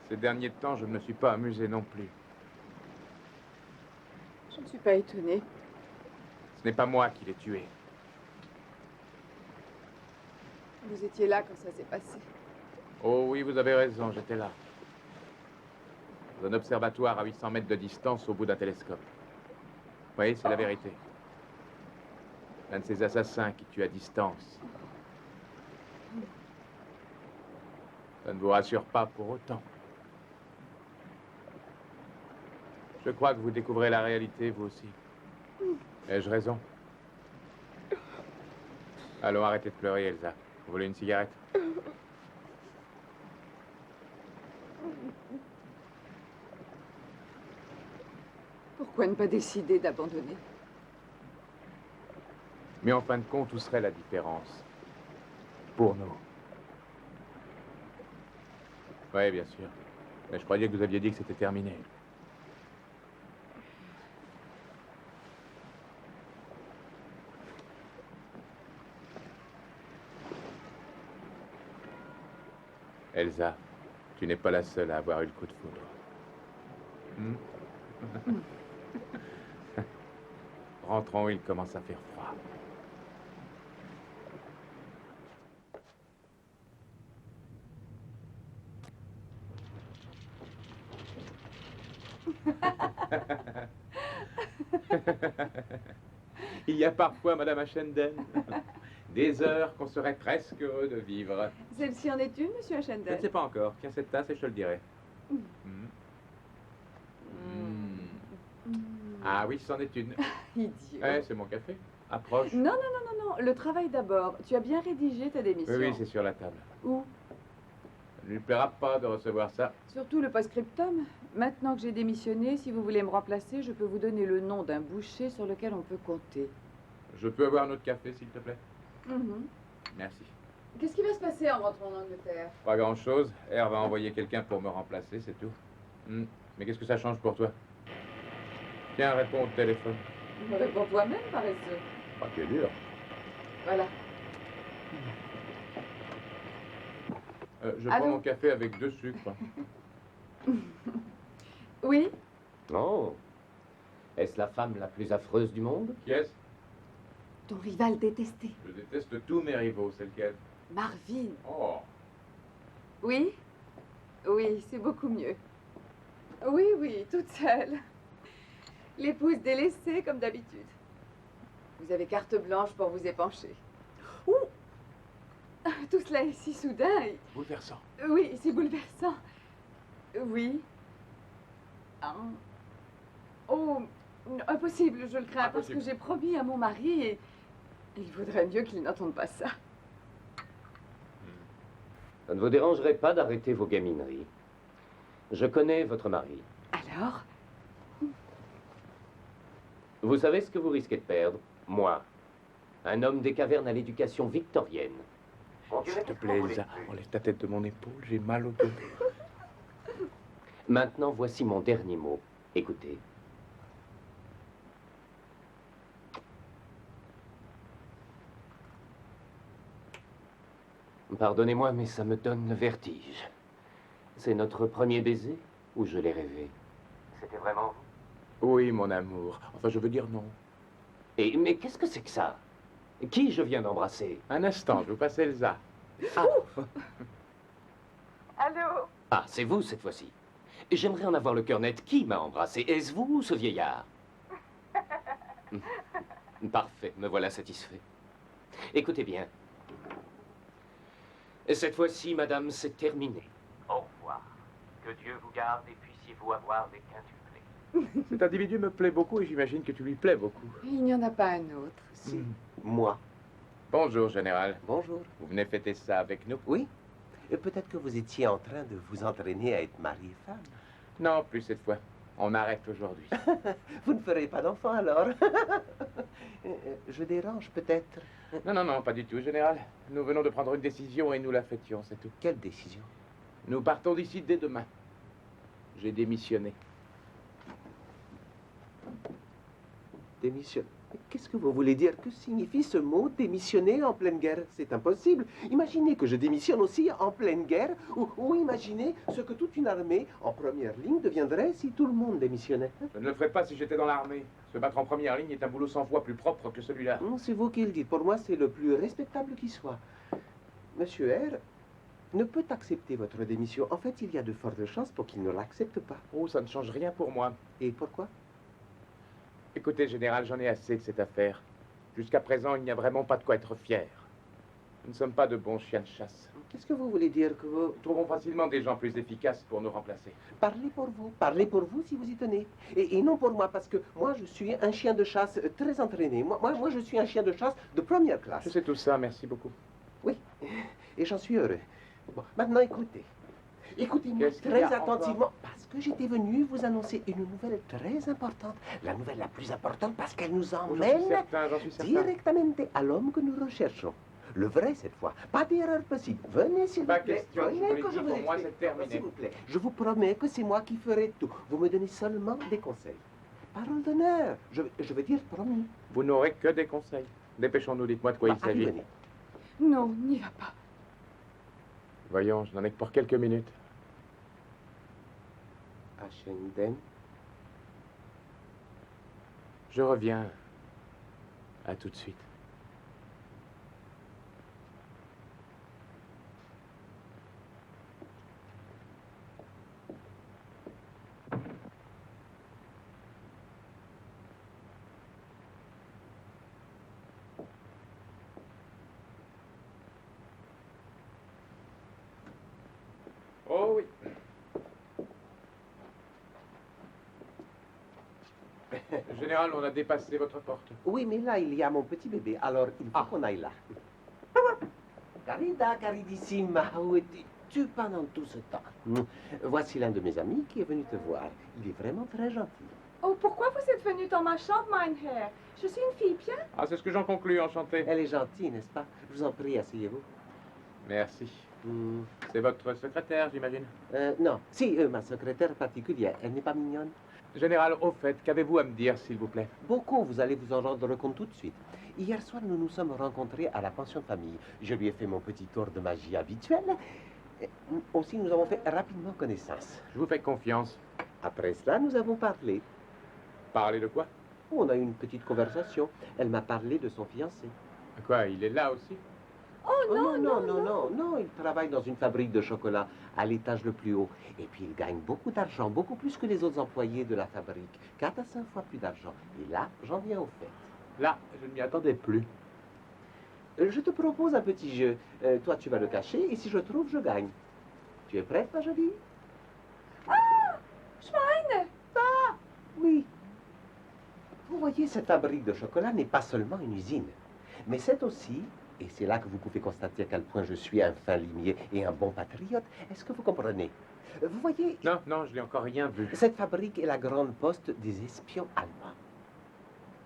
Ces derniers temps, je ne me suis pas amusé non plus. Je ne suis pas étonnée. Ce n'est pas moi qui l'ai tué. Vous étiez là quand ça s'est passé. Oh oui, vous avez raison, j'étais là. Dans un observatoire à 800 mètres de distance au bout d'un télescope. Oui, c'est la vérité. L'un de ces assassins qui tue à distance. Ça ne vous rassure pas pour autant. Je crois que vous découvrez la réalité, vous aussi. Ai-je raison? Allons, arrêtez de pleurer, Elsa. Vous voulez une cigarette? Pourquoi ne pas décider d'abandonner? Mais en fin de compte, où serait la différence? Pour nous. Oui, bien sûr. Mais je croyais que vous aviez dit que c'était terminé. Elsa, tu n'es pas la seule à avoir eu le coup de foudre. Rentrons, il commence à faire froid. Il y a parfois, Madame Ashenden, des heures qu'on serait presque heureux de vivre. Celle-ci en est une, monsieur Je ne Ashendel? sais pas encore. Tiens cette tasse et je te le dirai. Ah oui, c'en est une. Idiot. Ouais, c'est mon café. Approche. Non, non, non, non, non. Le travail d'abord. Tu as bien rédigé ta démission. Oui, oui, c'est sur la table. Où? Ça ne lui plaira pas de recevoir ça. Surtout le post-scriptum. Maintenant que j'ai démissionné, si vous voulez me remplacer, je peux vous donner le nom d'un boucher sur lequel on peut compter. Je peux avoir un autre café, s'il te plaît? Merci. Qu'est-ce qui va se passer en rentrant en Angleterre? Pas grand-chose. R va envoyer quelqu'un pour me remplacer, c'est tout. Mais qu'est-ce que ça change pour toi? Tiens, réponds au téléphone. Réponds toi-même, paresseux. Ah, tu es dur. Voilà. Je Allô? prends mon café avec 2 sucres. Oui? Oh. Est-ce la femme la plus affreuse du monde? Qui est-ce? Ton rival détesté. Je déteste tous mes rivaux, c'est lequel? Marvin. Oh. Oui? Oui, c'est beaucoup mieux. Oui, oui, toute seule. L'épouse délaissée, comme d'habitude. Vous avez carte blanche pour vous épancher. Ouh! Tout cela est si soudain. Bouleversant. Oui, c'est bouleversant. Oui. Ah. Oh, impossible, je le crains, parce que j'ai promis à mon mari et il vaudrait mieux qu'il n'entende pas ça. Ça ne vous dérangerait pas d'arrêter vos gamineries. Je connais votre mari. Alors? Vous savez ce que vous risquez de perdre? Moi. Un homme des cavernes à l'éducation victorienne. S'il te plaît, Elsa, enlève ta tête de mon épaule, j'ai mal au dos. Maintenant, voici mon dernier mot. Écoutez. Pardonnez-moi, mais ça me donne le vertige. C'est notre premier baiser ou je l'ai rêvé? C'était vraiment vous? Oui, mon amour. Enfin, je veux dire non. Mais qu'est-ce que c'est que ça? Qui je viens d'embrasser? Un instant, je vous passe Elsa. Ah. Allô? Ah, c'est vous cette fois-ci. J'aimerais en avoir le cœur net. Qui m'a embrassé? Est-ce vous ou ce vieillard? Parfait, me voilà satisfait. Écoutez bien. Cette fois-ci, madame, c'est terminé. Au revoir. Que Dieu vous garde et puissiez-vous avoir des quintuplés. Cet individu me plaît beaucoup et j'imagine que tu lui plais beaucoup. Il n'y en a pas un autre. Si, moi. Bonjour, général. Bonjour. Vous venez fêter ça avec nous? Oui. Et peut-être que vous étiez en train de vous entraîner à être mari et femme. Non, plus cette fois. On arrête aujourd'hui. Vous ne ferez pas d'enfant alors. Je dérange peut-être. Non, non, non, pas du tout, général. Nous venons de prendre une décision et nous la fêtions, c'est tout. Quelle décision? Nous partons d'ici dès demain. J'ai démissionné. Démissionner? Qu'est-ce que vous voulez dire? Que signifie ce mot démissionner en pleine guerre? C'est impossible. Imaginez que je démissionne aussi en pleine guerre, ou imaginez ce que toute une armée en première ligne deviendrait si tout le monde démissionnait. Je ne le ferais pas si j'étais dans l'armée. Se battre en première ligne est un boulot 100 fois plus propre que celui-là. C'est vous qui le dites. Pour moi, c'est le plus respectable qui soit. Monsieur R ne peut accepter votre démission. En fait, il y a de fortes chances pour qu'il ne l'accepte pas. Oh, ça ne change rien pour moi. Et pourquoi? Écoutez, général, j'en ai assez de cette affaire. Jusqu'à présent, il n'y a vraiment pas de quoi être fier. Nous ne sommes pas de bons chiens de chasse. Qu'est-ce que vous voulez dire que vous... Nous trouvons facilement des gens plus efficaces pour nous remplacer. Parlez pour vous. Parlez pour vous si vous y tenez. Et non pour moi, parce que moi, je suis un chien de chasse très entraîné. Moi, je suis un chien de chasse de première classe. Je sais tout ça, merci beaucoup. Oui, et j'en suis heureux. Bon, maintenant, écoutez. Écoutez-moi très attentivement, parce que j'étais venu vous annoncer une nouvelle très importante. La nouvelle la plus importante parce qu'elle nous emmène j'en suis certain. directement à l'homme que nous recherchons. Le vrai cette fois. Pas d'erreur possible. Venez s'il vous Pas plaît. question, Venez que je vous pour moi, explique. c'est terminé. S'il vous plaît. Je vous promets que c'est moi qui ferai tout. Vous me donnez seulement des conseils. Parole d'honneur. Je veux dire promis. Vous n'aurez que des conseils. Dépêchons-nous, dites-moi de quoi il s'agit. Venez. Non, n'y va pas. Voyons, je n'en ai que pour quelques minutes. Ashenden. Je reviens À tout de suite. Oh oui. Général, on a dépassé votre porte. Oui, mais là, il y a mon petit bébé, alors il faut qu'on aille là. Carida, caridissima, où étais-tu pendant tout ce temps? Voici l'un de mes amis qui est venu te voir. Il est vraiment très gentil. Oh, pourquoi vous êtes venu dans ma chambre, mein Herr? Je suis une fille bien. Ah, c'est ce que j'en conclus, enchanté. Elle est gentille, n'est-ce pas? Je vous en prie, asseyez-vous. Merci. C'est votre secrétaire, j'imagine? Non, si, ma secrétaire particulière, elle n'est pas mignonne. Général, au fait, qu'avez-vous à me dire, s'il vous plaît? Beaucoup, vous allez vous en rendre compte tout de suite. Hier soir, nous nous sommes rencontrés à la pension de famille. Je lui ai fait mon petit tour de magie habituel. Aussi, nous avons fait rapidement connaissance. Je vous fais confiance. Après cela, nous avons parlé. Parlé de quoi? On a eu une petite conversation. Elle m'a parlé de son fiancé. Quoi, il est là aussi? Oh non, il travaille dans une fabrique de chocolat à l'étage le plus haut. Et puis il gagne beaucoup d'argent, beaucoup plus que les autres employés de la fabrique. 4 à 5 fois plus d'argent. Et là, j'en viens au fait. Là, je ne m'y attendais plus. Je te propose un petit jeu. Toi, tu vas le cacher, et si je trouve, je gagne. Tu es prête, ma jolie? Ah! Schweine! Ah! Oui. Vous voyez, cette fabrique de chocolat n'est pas seulement une usine, mais c'est aussi... Et c'est là que vous pouvez constater à quel point je suis un fin limier et un bon patriote. Est-ce que vous comprenez? Vous voyez... Non, je n'ai encore rien vu. Cette fabrique est la grande poste des espions allemands.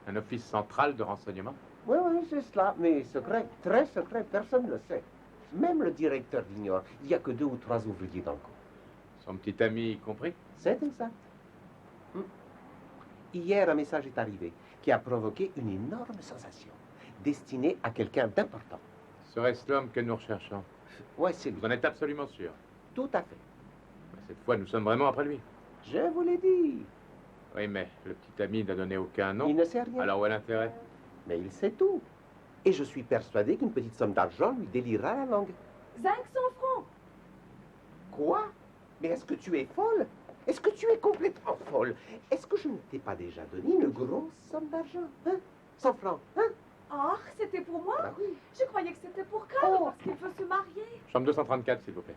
Un office central de renseignement? Oui, c'est cela. Mais secret, très secret, personne ne le sait. Même le directeur l'ignore. Il n'y a que 2 ou 3 ouvriers dans le coin. Son petit ami y compris? C'est exact. Hier, un message est arrivé qui a provoqué une énorme sensation. Destiné à quelqu'un d'important. Serait-ce l'homme que nous recherchons? Oui, c'est lui. Vous en êtes absolument sûr? Tout à fait. Cette fois, nous sommes vraiment après lui. Je vous l'ai dit. Oui, mais le petit ami n'a donné aucun nom. Il ne sait rien. Alors où est l'intérêt? Mais il sait tout. Et je suis persuadé qu'une petite somme d'argent lui délirera la langue. 500 francs. Quoi? Mais est-ce que tu es folle? Est-ce que tu es complètement folle? Est-ce que je ne t'ai pas déjà donné une grosse somme d'argent? 100 francs, hein? Ah, c'était pour moi? Bah oui. Je croyais que c'était pour Karl, parce qu'il veut se marier. Chambre 234, s'il vous plaît.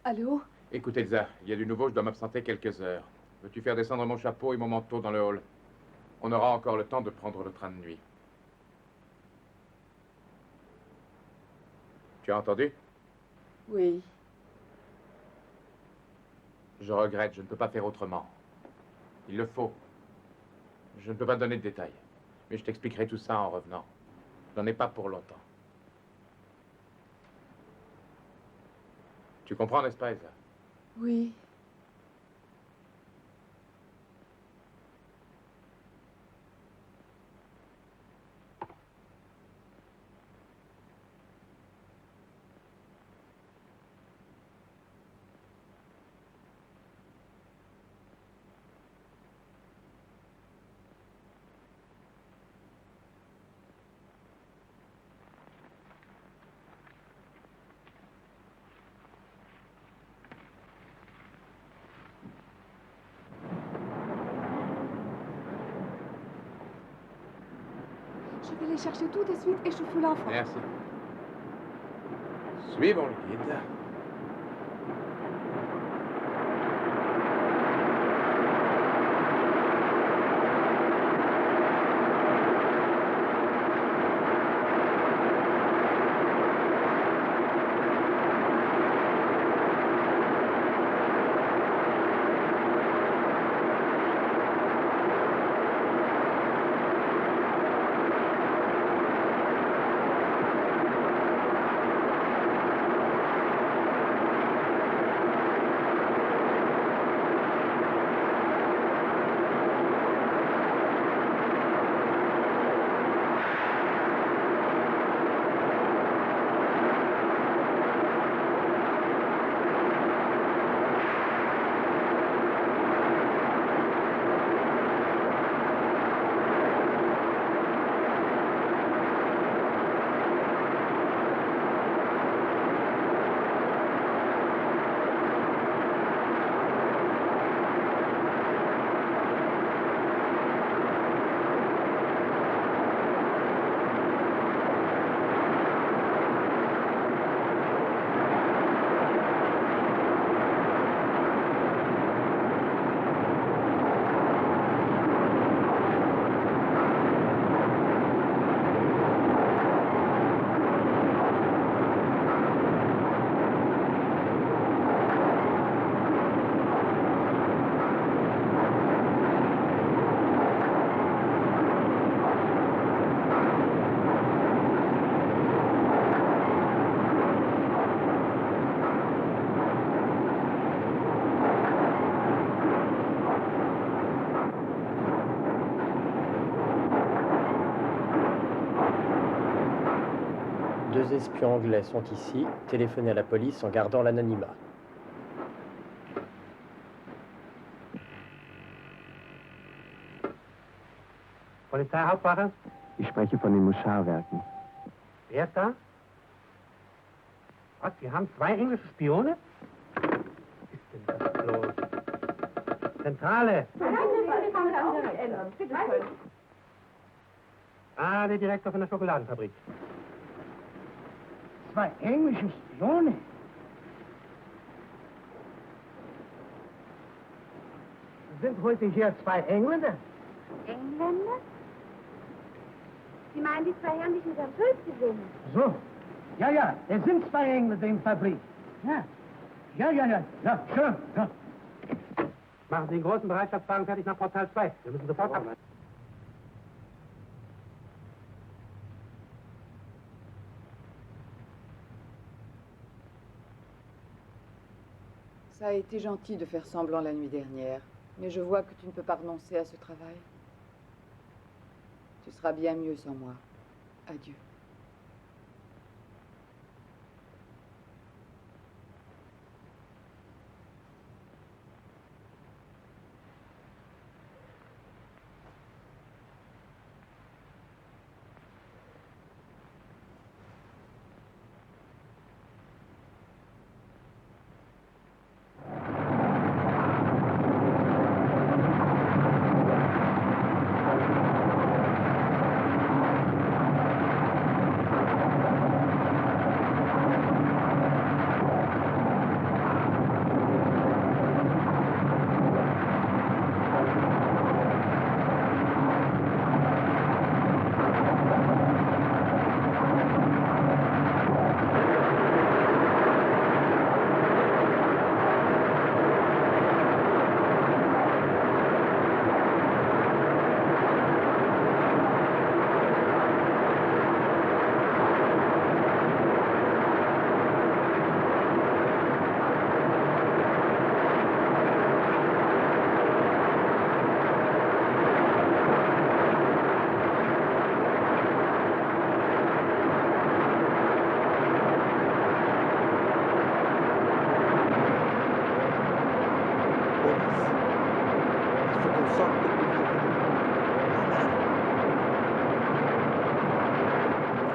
Allô? Écoute, Elsa, il y a du nouveau, je dois m'absenter quelques heures. Veux-tu faire descendre mon chapeau et mon manteau dans le hall? On aura encore le temps de prendre le train de nuit. Tu as entendu? Oui. Je regrette, je ne peux pas faire autrement. Il le faut. Je ne peux pas donner de détails. Mais je t'expliquerai tout ça en revenant. Je n'en ai pas pour longtemps. Tu comprends, n'est-ce pas, Elsa? Oui. Je vais les chercher tout de suite et je fous l'enfant. Merci. Suivons le guide. 2 espions anglais sont ici. Téléphonez à la police en gardant l'anonymat. Polizeihauptwache? Ich spreche von den Moscharwerken. Wer ist da? Was, Sie haben 2 englische Spione? Was ist denn das bloß? Zentrale! Ah, der Direktor von der Schokoladenfabrik. 2 englische Spione? Sind heute hier 2 Engländer? Engländer? Sie meinen die 2 Herren, die ich mit Herrn Schulz gesehen habe? So. Ja, ja, es sind 2 Engländer in der Fabrik. Ja. Ja, schön. Ja. Machen Sie den großen Bereitschaftswagen fertig nach Portal 2. Wir müssen sofort ab. Ça a été gentil de faire semblant la nuit dernière, mais je vois que tu ne peux pas renoncer à ce travail. Tu seras bien mieux sans moi. Adieu.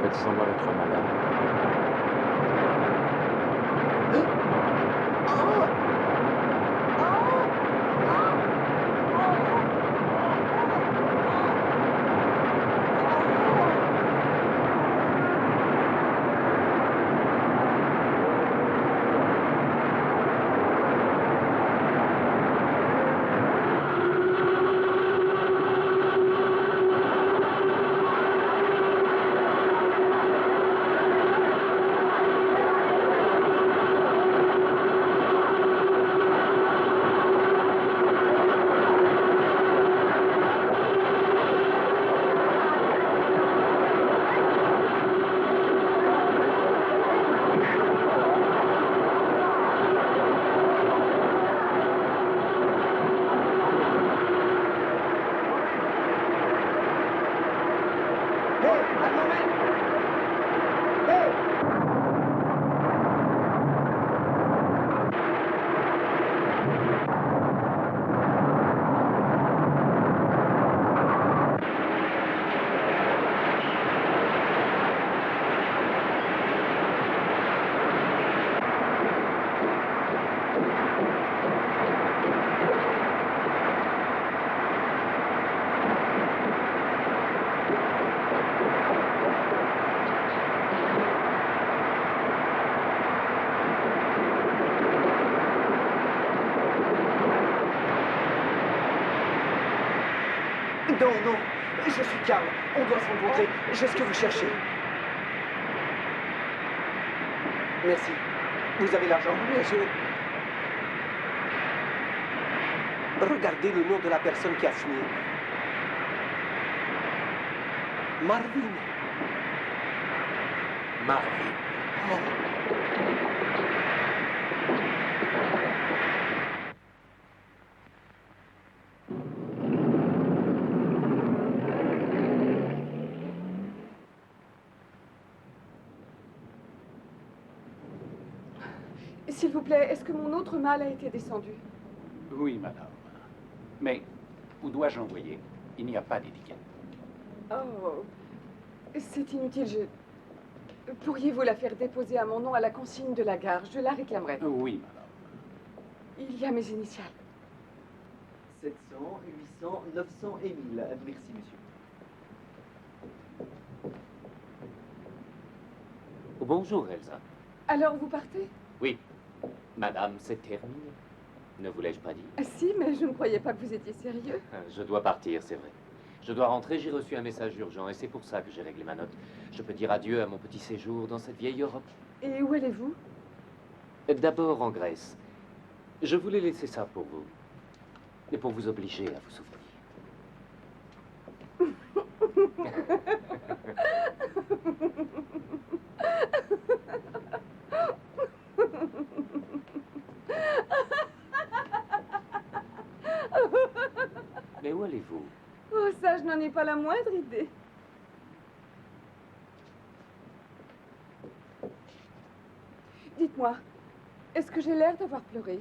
Faites semblant d'être malade. Non, non, je suis calme. On doit se rencontrer. J'ai ce que vous cherchez. Merci. Vous avez l'argent? Bien sûr. Regardez le nom de la personne qui a signé. Marvin. Marvin. S'il vous plaît, est-ce que mon autre malle a été descendu? Oui, madame. Mais où dois-je l'envoyer? Il n'y a pas d'étiquette. Oh, c'est inutile, Pourriez-vous la faire déposer à mon nom à la consigne de la gare? Je la réclamerai. Oui, madame. Il y a mes initiales. 700, 800, 900 et 1000. Merci, monsieur. Oh, bonjour, Elsa. Alors, vous partez? Oui. Madame, c'est terminé. Ne vous l'ai-je pas dit? Ah, si, mais je ne croyais pas que vous étiez sérieux. Je dois partir, c'est vrai. Je dois rentrer, j'ai reçu un message urgent et c'est pour ça que j'ai réglé ma note. Je peux dire adieu à mon petit séjour dans cette vieille Europe. Et où allez-vous? D'abord en Grèce. Je voulais laisser ça pour vous. Et pour vous obliger à vous souvenir. Mais où allez-vous? Oh, ça, je n'en ai pas la moindre idée. Dites-moi, est-ce que j'ai l'air d'avoir pleuré?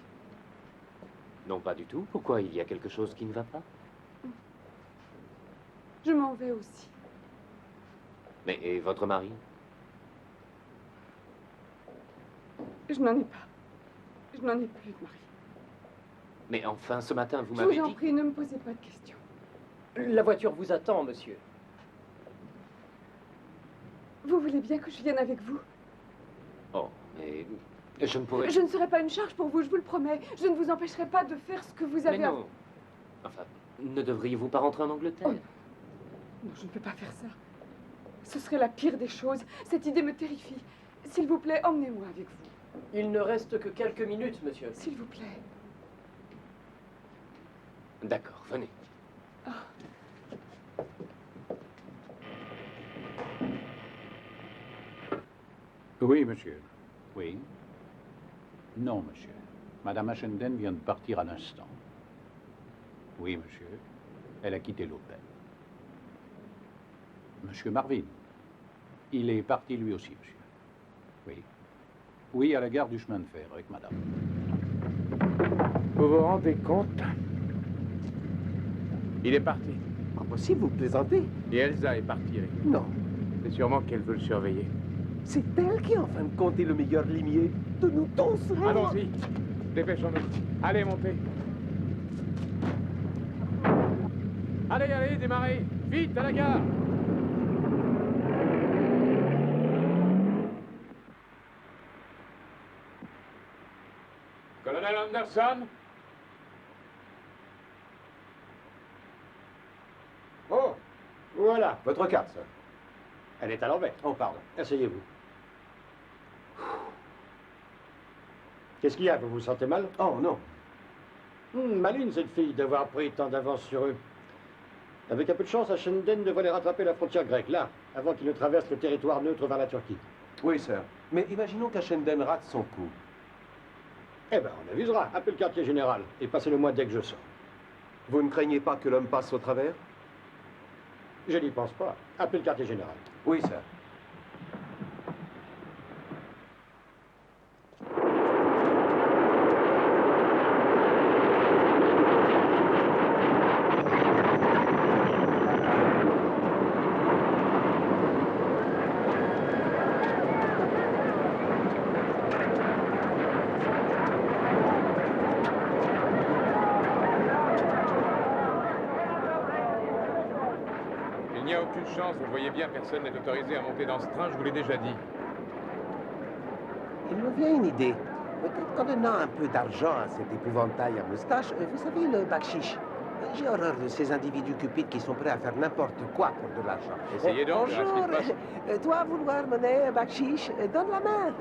Non, pas du tout. Pourquoi? Il y a quelque chose qui ne va pas? Je m'en vais aussi. Mais et votre mari? Je n'en ai pas. Je n'en ai plus de mari. Mais enfin, ce matin, vous Je m'avez vous en dit... prie, ne me posez pas de questions. La voiture vous attend, monsieur. Vous voulez bien que je vienne avec vous? Oh, mais je ne pourrais... Je ne serai pas une charge pour vous, je vous le promets. Je ne vous empêcherai pas de faire ce que vous avez Mais non. Enfin, ne devriez-vous pas rentrer en Angleterre? Non, je ne peux pas faire ça. Ce serait la pire des choses. Cette idée me terrifie. S'il vous plaît, emmenez-moi avec vous. Il ne reste que quelques minutes, monsieur. S'il vous plaît. D'accord, venez. Oui, monsieur. Oui. Non, monsieur. Madame Ashenden vient de partir à l'instant. Oui, monsieur. Elle a quitté l'hôtel. Monsieur Marvin. Il est parti lui aussi, monsieur. Oui. Oui, à la gare du chemin de fer avec madame. Vous vous rendez compte? Il est parti. Pas possible, vous plaisantez. Et Elsa est partie avec lui. Non. C'est sûrement qu'elle veut le surveiller. C'est elle qui, en fin de compte, est le meilleur limier de nous tous. Allons-y. Dépêchons-nous. Allez, montez. Allez, allez, démarrez. Vite, à la gare. Colonel Anderson? Oh, voilà, votre carte, sir. Elle est à l'envers. Oh, pardon. Asseyez-vous. Qu'est-ce qu'il y a? Vous vous sentez mal? Oh, non. Maligne, cette fille, d'avoir pris tant d'avance sur eux. Avec un peu de chance, Ashenden devrait les rattraper la frontière grecque, là, avant qu'ils ne traversent le territoire neutre vers la Turquie. Oui, sir. Mais imaginons qu'Ashenden rate son coup. Eh ben, on avisera. Appelez le quartier général et passez-le-moi dès que je sors. Vous ne craignez pas que l'homme passe au travers? Je n'y pense pas. Appelez le quartier général. Oui, sir. Il n'y a aucune chance, vous le voyez bien, personne n'est autorisé à monter dans ce train, je vous l'ai déjà dit. Il me vient une idée. Peut-être qu'en donnant un peu d'argent à cet épouvantail à moustache, vous savez, le bakshish. J'ai horreur de ces individus cupides qui sont prêts à faire n'importe quoi pour de l'argent. Essayez donc, verrez ce qui se Bonjour. passe. Toi, vouloir monnaie, bakshish, donne la main.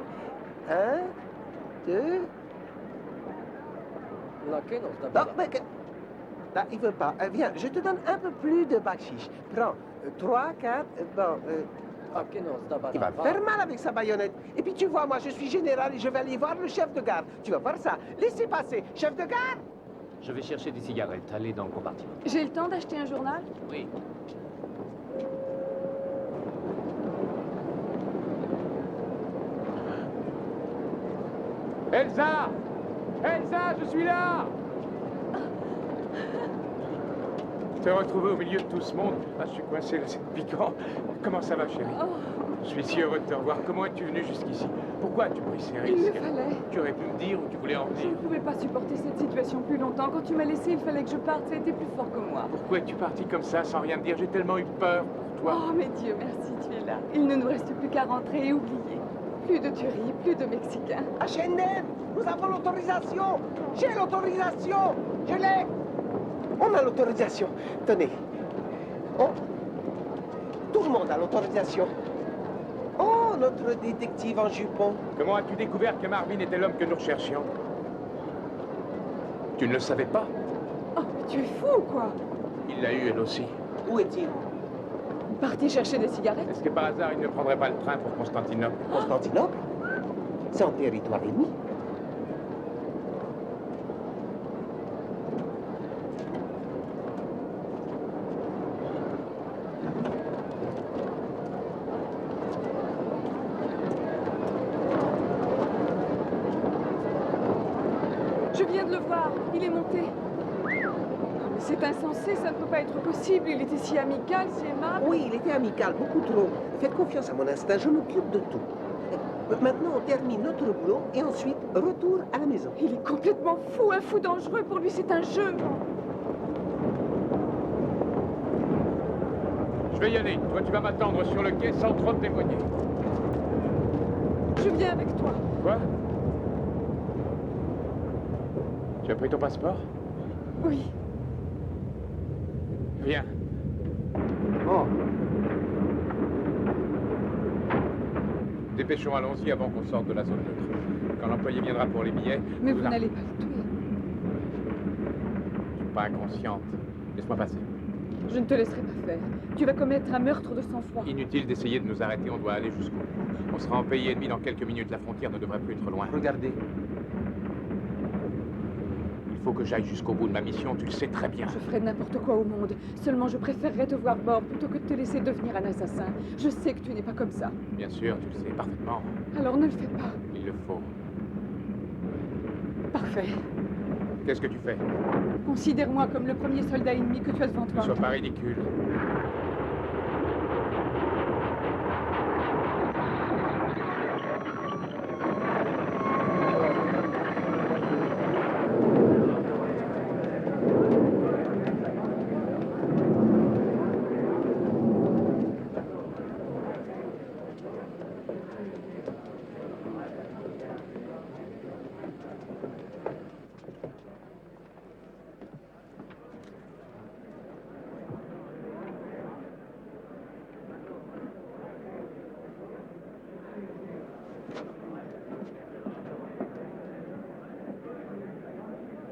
1, 2... Non, mais... Là, il veut pas. Viens, je te donne un peu plus de bakshish. Prends. 3, 4... Bon... Il va me faire mal avec sa baïonnette. Et puis tu vois, moi je suis général et je vais aller voir le chef de gare. Tu vas voir ça. Laissez passer. Chef de gare! Je vais chercher des cigarettes. Allez dans le compartiment. J'ai le temps d'acheter un journal? Oui. Elsa! Elsa, je suis là! Te retrouver au milieu de tout ce monde. Ah, je suis coincé là, c'est piquant. Comment ça va, chérie? Je suis si heureux de te revoir. Comment es-tu venu jusqu'ici? Pourquoi as-tu pris ces risques? Il le fallait. Tu aurais pu me dire où tu voulais en Je venir. ne pouvais pas supporter cette situation plus longtemps. Quand tu m'as laissé, il fallait que je parte. Ça a été plus fort que moi. Pourquoi es-tu parti comme ça, sans rien me dire? J'ai tellement eu peur pour toi. Oh, mais Dieu merci, tu es là. Il ne nous reste plus qu'à rentrer et oublier. Plus de tueries, plus de Mexicains. H&M, nous avons l'autorisation. J'ai l'autorisation. Je l'ai. On a l'autorisation. Tenez. Oh. Tout le monde a l'autorisation. Oh, notre détective en jupon. Comment as-tu découvert que Marvin était l'homme que nous recherchions? Tu ne le savais pas? Oh, mais tu es fou, quoi. Il l'a eu, elle aussi. Où est-il? Parti chercher des cigarettes? Est-ce que par hasard, il ne prendrait pas le train pour Constantinople? Constantinople? C'est en territoire ennemi. Je viens de le voir. Il est monté. Mais c'est insensé, ça ne peut pas être possible. Il était si amical, si aimable. Oui, il était amical, beaucoup trop. Faites confiance à mon instinct, je m'occupe de tout. Maintenant, on termine notre boulot et ensuite, retour à la maison. Il est complètement fou, un fou dangereux. Pour lui, c'est un jeu. Je vais y aller. Toi, tu vas m'attendre sur le quai sans trop t'éloigner. Je viens avec toi. Quoi? Tu as pris ton passeport? Oui. Viens. Oh. Dépêchons, allons-y avant qu'on sorte de la zone neutre. Quand l'employé viendra pour les billets... Mais vous n'allez pas le tuer. Je suis pas inconsciente. Laisse-moi passer. Je ne te laisserai pas faire. Tu vas commettre un meurtre de sang-froid. Inutile d'essayer de nous arrêter, on doit aller jusqu'au bout. On sera en pays ennemi dans quelques minutes. La frontière ne devrait plus être loin. Regardez. Il faut que j'aille jusqu'au bout de ma mission, tu le sais très bien. Je ferais n'importe quoi au monde. Seulement, je préférerais te voir mort plutôt que de te laisser devenir un assassin. Je sais que tu n'es pas comme ça. Bien sûr, tu le sais parfaitement. Alors ne le fais pas. Il le faut. Parfait. Qu'est-ce que tu fais? Considère-moi comme le premier soldat ennemi que tu as devant toi. Ne sois pas ridicule.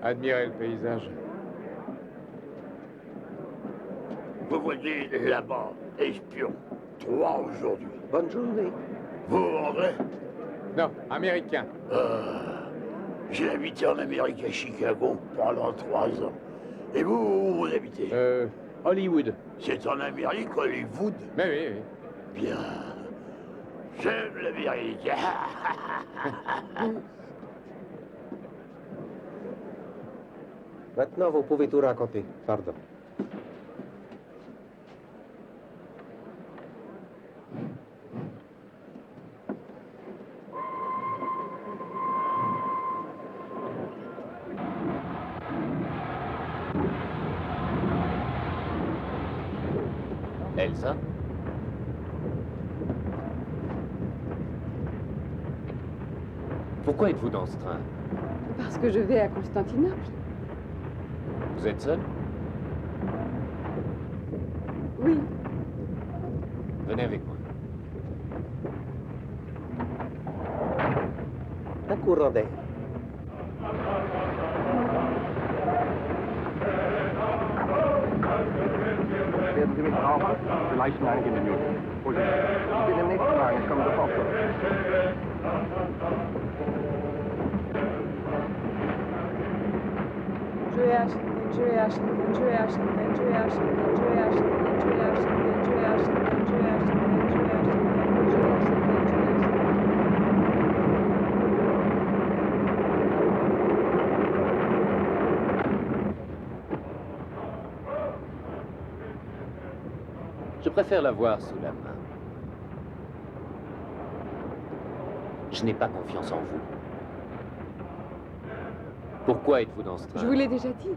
Admirez le paysage. Vous voyez là-bas, espion. 3 aujourd'hui. Bonne journée. Vous, André? Non, américain. J'ai habité en Amérique à Chicago pendant 3 ans. Et vous, où vous habitez? Hollywood. C'est en Amérique, Hollywood? Mais oui, oui. Bien. J'aime l'Amérique. Maintenant, vous pouvez tout raconter. Pardon. Elsa? Pourquoi êtes-vous dans ce train? Parce que je vais à Constantinople. Vous êtes seul? Oui. Venez avec moi. Un courant d'air. Werden Sie mich brauchen? Vielleicht in einigen Minuten. Vorsicht. Ich bin im nächsten Wagen. Ich komme sofort zurück. Je préfère l'avoir sous la main. Je n'ai pas confiance en vous. Pourquoi êtes-vous dans ce train? Je vous l'ai déjà dit.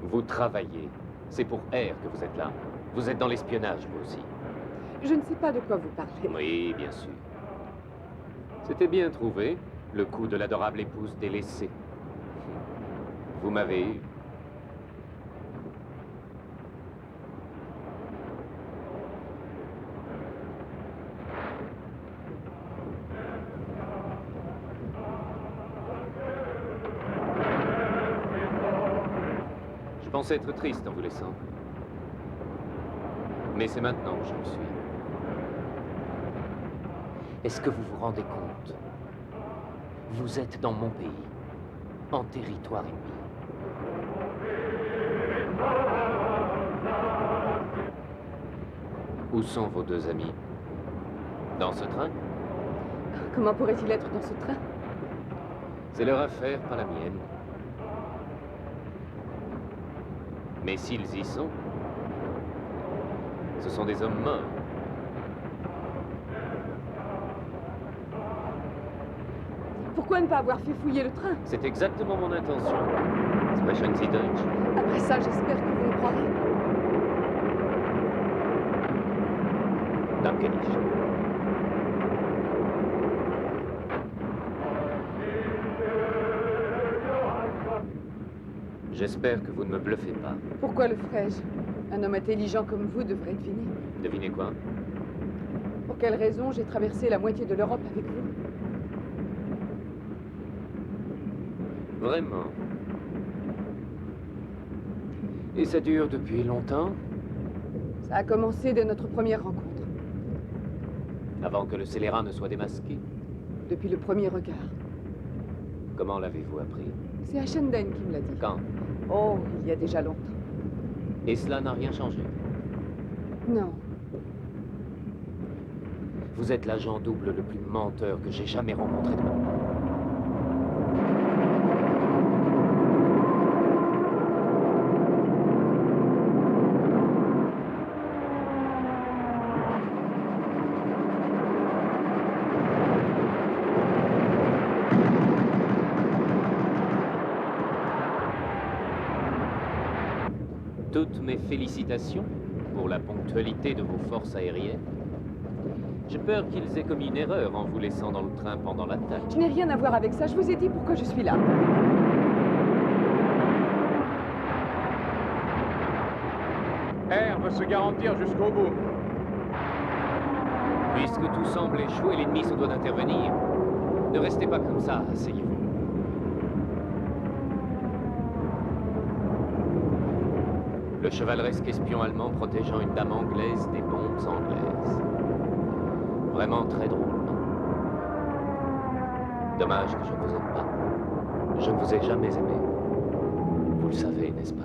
Vous travaillez. C'est pour R que vous êtes là. Vous êtes dans l'espionnage, vous aussi. Je ne sais pas de quoi vous parlez. Oui, bien sûr. C'était bien trouvé, le coup de l'adorable épouse délaissée. Vous m'avez eu. Je pensais être triste en vous laissant. Mais c'est maintenant que je le suis. Est-ce que vous vous rendez compte? Vous êtes dans mon pays, en territoire ennemi. Où sont vos deux amis? Dans ce train? Comment pourrait-il être dans ce train? C'est leur affaire, pas la mienne. Mais s'ils y sont, ce sont des hommes morts. Pourquoi ne pas avoir fait fouiller le train? C'est exactement mon intention. Sprechen Sie Deutsch? Après ça, j'espère que vous me croirez. Danke nicht. J'espère que vous ne me bluffez pas. Pourquoi le ferais-je? Un homme intelligent comme vous devrait deviner. Devinez quoi? Pour quelle raison j'ai traversé la moitié de l'Europe avec vous? Vraiment? Et ça dure depuis longtemps? Ça a commencé dès notre première rencontre. Avant que le scélérat ne soit démasqué? Depuis le premier regard. Comment l'avez-vous appris? C'est Ashenden qui me l'a dit. Quand? Oh, il y a déjà longtemps. Et cela n'a rien changé? Non. Vous êtes l'agent double le plus menteur que j'ai jamais rencontré de ma vie. Toutes mes félicitations pour la ponctualité de vos forces aériennes. J'ai peur qu'ils aient commis une erreur en vous laissant dans le train pendant l'attaque. Je n'ai rien à voir avec ça. Je vous ai dit pourquoi je suis là. R veut se garantir jusqu'au bout. Puisque tout semble échouer, l'ennemi se doit d'intervenir. Ne restez pas comme ça, asseyez-vous. Le chevaleresque espion allemand protégeant une dame anglaise des bombes anglaises. Vraiment très drôle, non? Dommage que je ne vous aime pas. Je ne vous ai jamais aimé. Vous le savez, n'est-ce pas?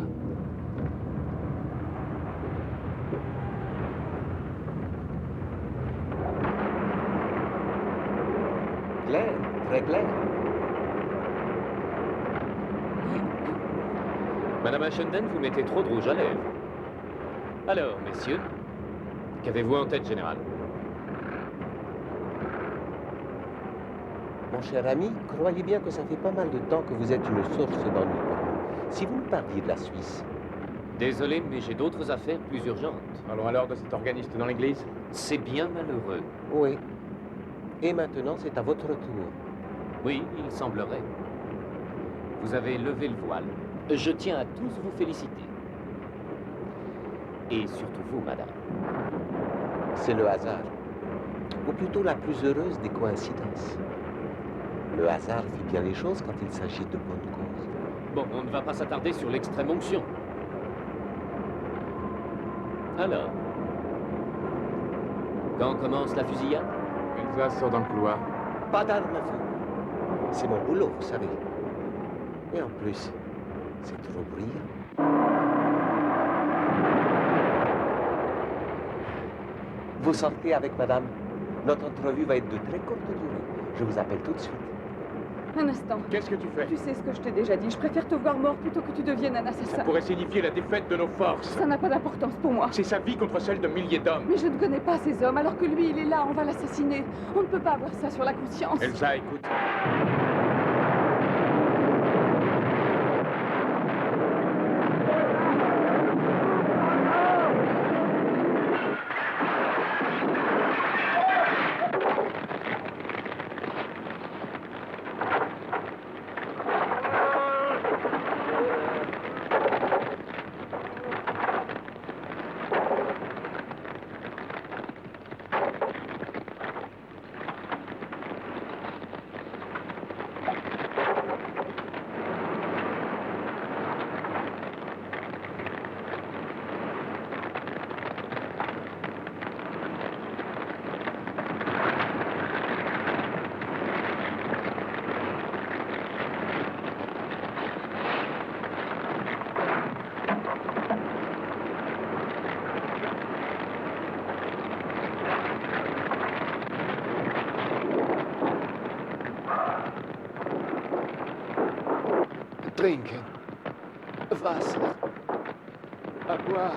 Clair, très clair. Madame Ashenden, vous mettez trop de rouge à lèvres. Alors, messieurs, qu'avez-vous en tête, général? Mon cher ami, croyez bien que ça fait pas mal de temps que vous êtes une source d'ennui pour nous. Si vous nous parliez de la Suisse... Désolé, mais j'ai d'autres affaires plus urgentes. Parlons alors de cet organiste dans l'église. C'est bien malheureux. Oui. Et maintenant, c'est à votre tour. Oui, il semblerait. Vous avez levé le voile. Je tiens à tous vous féliciter. Et surtout vous, madame. C'est le hasard. Ou plutôt la plus heureuse des coïncidences. Le hasard fait bien les choses quand il s'agit de bonnes causes. Bon, on ne va pas s'attarder sur l'extrême onction. Alors, quand commence la fusillade? Elsa sort dans le couloir. Pas d'armes à feu. C'est mon boulot, vous savez. Et en plus, c'est trop brillant. Vous sortez avec madame. Notre entrevue va être de très courte durée. Je vous appelle tout de suite. Un instant. Qu'est-ce que tu fais? Tu sais ce que je t'ai déjà dit. Je préfère te voir mort plutôt que tu deviennes un assassin. Ça pourrait signifier la défaite de nos forces. Ça n'a pas d'importance pour moi. C'est sa vie contre celle de milliers d'hommes. Mais je ne connais pas ces hommes, alors que lui, il est là, on va l'assassiner. On ne peut pas avoir ça sur la conscience. Elsa, écoute. Trinken. Wasser. À boire.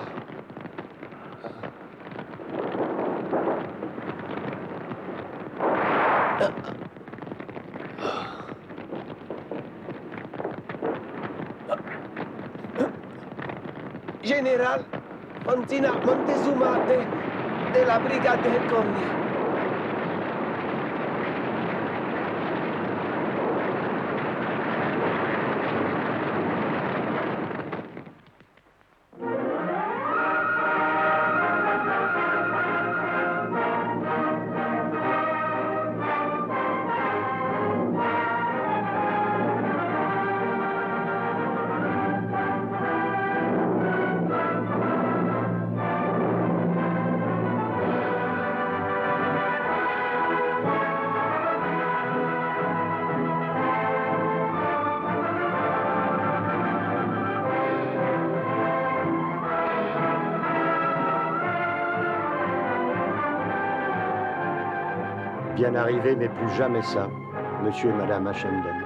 Général Fontina Montezuma de la brigade de Comni. Bien arrivé, mais plus jamais ça, monsieur et madame Ashenden.